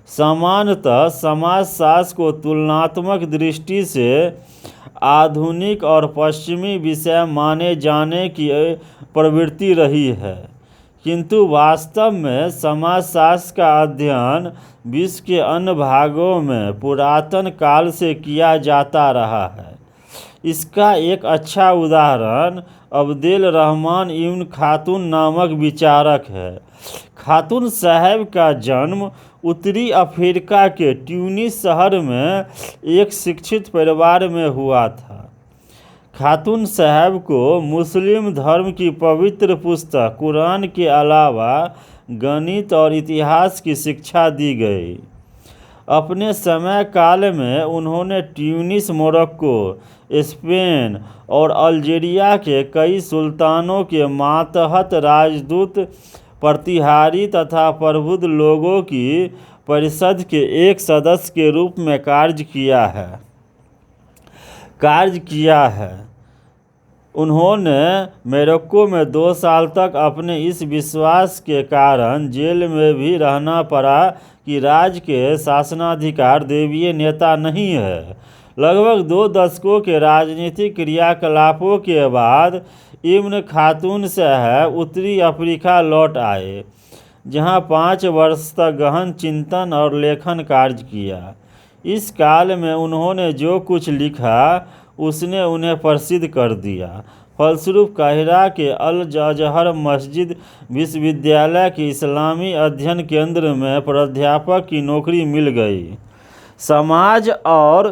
सामान्यतः समाजशास्त्र को तुलनात्मक दृष्टि से आधुनिक और पश्चिमी विषय माने जाने की प्रवृत्ति रही है, किंतु वास्तव में समाजशास्त्र का अध्ययन विश्व के अन्य भागों में पुरातन काल से किया जाता रहा है। इसका एक अच्छा उदाहरण अब्देल रहमान इब्न खातून नामक विचारक है। खातून साहब का जन्म उत्तरी अफ्रीका के ट्यूनिस शहर में एक शिक्षित परिवार में हुआ था। खातून साहब को मुस्लिम धर्म की पवित्र पुस्तक कुरान के अलावा गणित और इतिहास की शिक्षा दी गई। अपने समय काल में उन्होंने ट्यूनिस, मोरक्को, स्पेन और अल्जीरिया के कई सुल्तानों के मातहत राजदूत, प्रतिहारी तथा प्रबुद्ध लोगों की परिषद के एक सदस्य के रूप में कार्य किया है। कार्य किया है। उन्होंने मोरक्को में 2 साल तक अपने इस विश्वास के कारण जेल में भी रहना पड़ा कि राज्य के शासनाधिकार दैवीय नेता नहीं है। लगभग 2 दशकों के राजनीतिक क्रियाकलापों के बाद इब्न खातून साहब उत्तरी अफ्रीका लौट आए, जहां 5 वर्ष तक गहन चिंतन और लेखन कार्य किया। इस काल में उन्होंने जो कुछ लिखा उसने उन्हें प्रसिद्ध कर दिया। फलस्वरूप काहिरा के अल अजहर मस्जिद विश्वविद्यालय के इस्लामी अध्ययन केंद्र में प्राध्यापक की नौकरी मिल गई। समाज और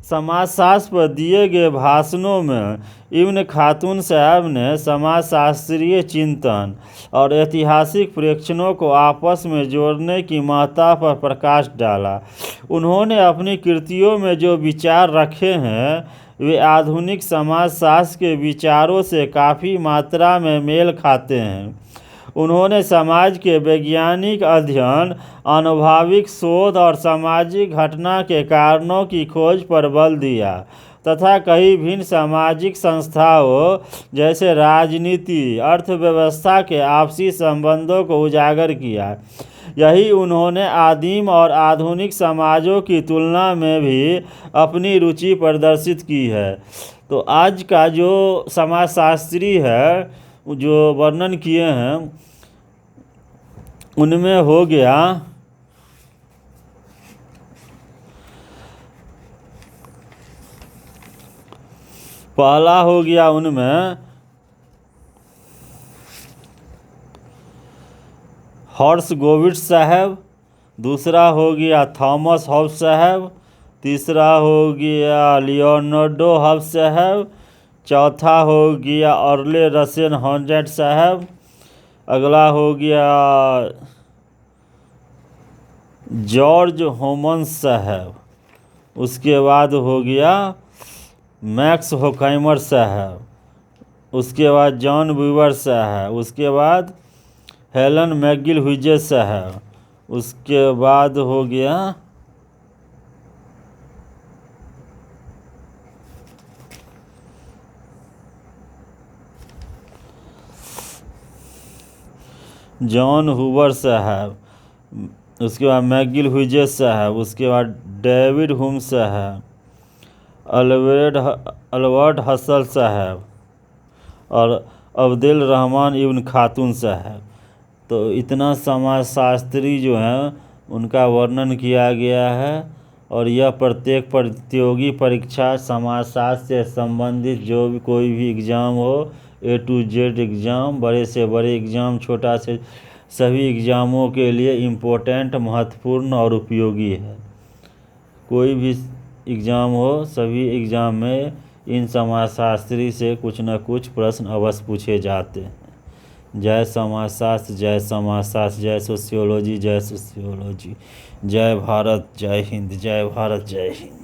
समाजशास्त्र पर दिए गए भाषणों में इब्न खातून साहब ने समाजशास्त्रीय चिंतन और ऐतिहासिक प्रेक्षणों को आपस में जोड़ने की महत्ता पर प्रकाश डाला। उन्होंने अपनी कृतियों में जो विचार रखे हैं वे आधुनिक समाजशास्त्र के विचारों से काफ़ी मात्रा में मेल खाते हैं। उन्होंने समाज के वैज्ञानिक अध्ययन, आनुभविक शोध और सामाजिक घटना के कारणों की खोज पर बल दिया तथा कई भिन्न सामाजिक संस्थाओं जैसे राजनीति, अर्थव्यवस्था के आपसी संबंधों को उजागर किया। यही उन्होंने आदिम और आधुनिक समाजों की तुलना में भी अपनी रुचि प्रदर्शित की है। तो आज का जो समाजशास्त्री है जो वर्णन किए हैं उनमें हो गया पहला हो गया उनमें हर्षगोविंद साहब, दूसरा हो गया थॉमस हॉब्स साहब, तीसरा हो गया लियोनार्डो हब्स साहब, चौथा हो गया अर्ले रसेल हॉन्जेट साहब, अगला हो गया जॉर्ज होमन्स साहब, उसके बाद हो गया मैक्स होकाइमर साहब, उसके बाद जॉन वीवर साहब, उसके बाद हेलन मैगिल हुइजे साहब, उसके बाद हो गया जॉन हूवर साहब, उसके बाद मैगिल हुइजे साहब, उसके बाद डेविड हुम साहब, अल्बर्ट हसल साहब और अब्दुल रहमान इब्न खातून साहब। तो इतना समाजशास्त्री जो हैं उनका वर्णन किया गया है और यह प्रत्येक प्रतियोगी परीक्षा समाजशास्त्र से संबंधित जो भी कोई भी एग्ज़ाम हो A to Z एग्ज़ाम, बड़े से बड़े एग्ज़ाम, छोटा से सभी एग्ज़ामों के लिए इम्पोर्टेंट, महत्वपूर्ण और उपयोगी है। कोई भी एग्ज़ाम हो सभी एग्ज़ाम में इन समाजशास्त्री से कुछ न कुछ प्रश्न अवश्य पूछे जाते हैं। जय समाजशास्त्र, जय समाजशास्त्र, जय सोशियोलॉजी, जय सोशियोलॉजी, जय भारत, जय हिंद, जय भारत, जय हिंद।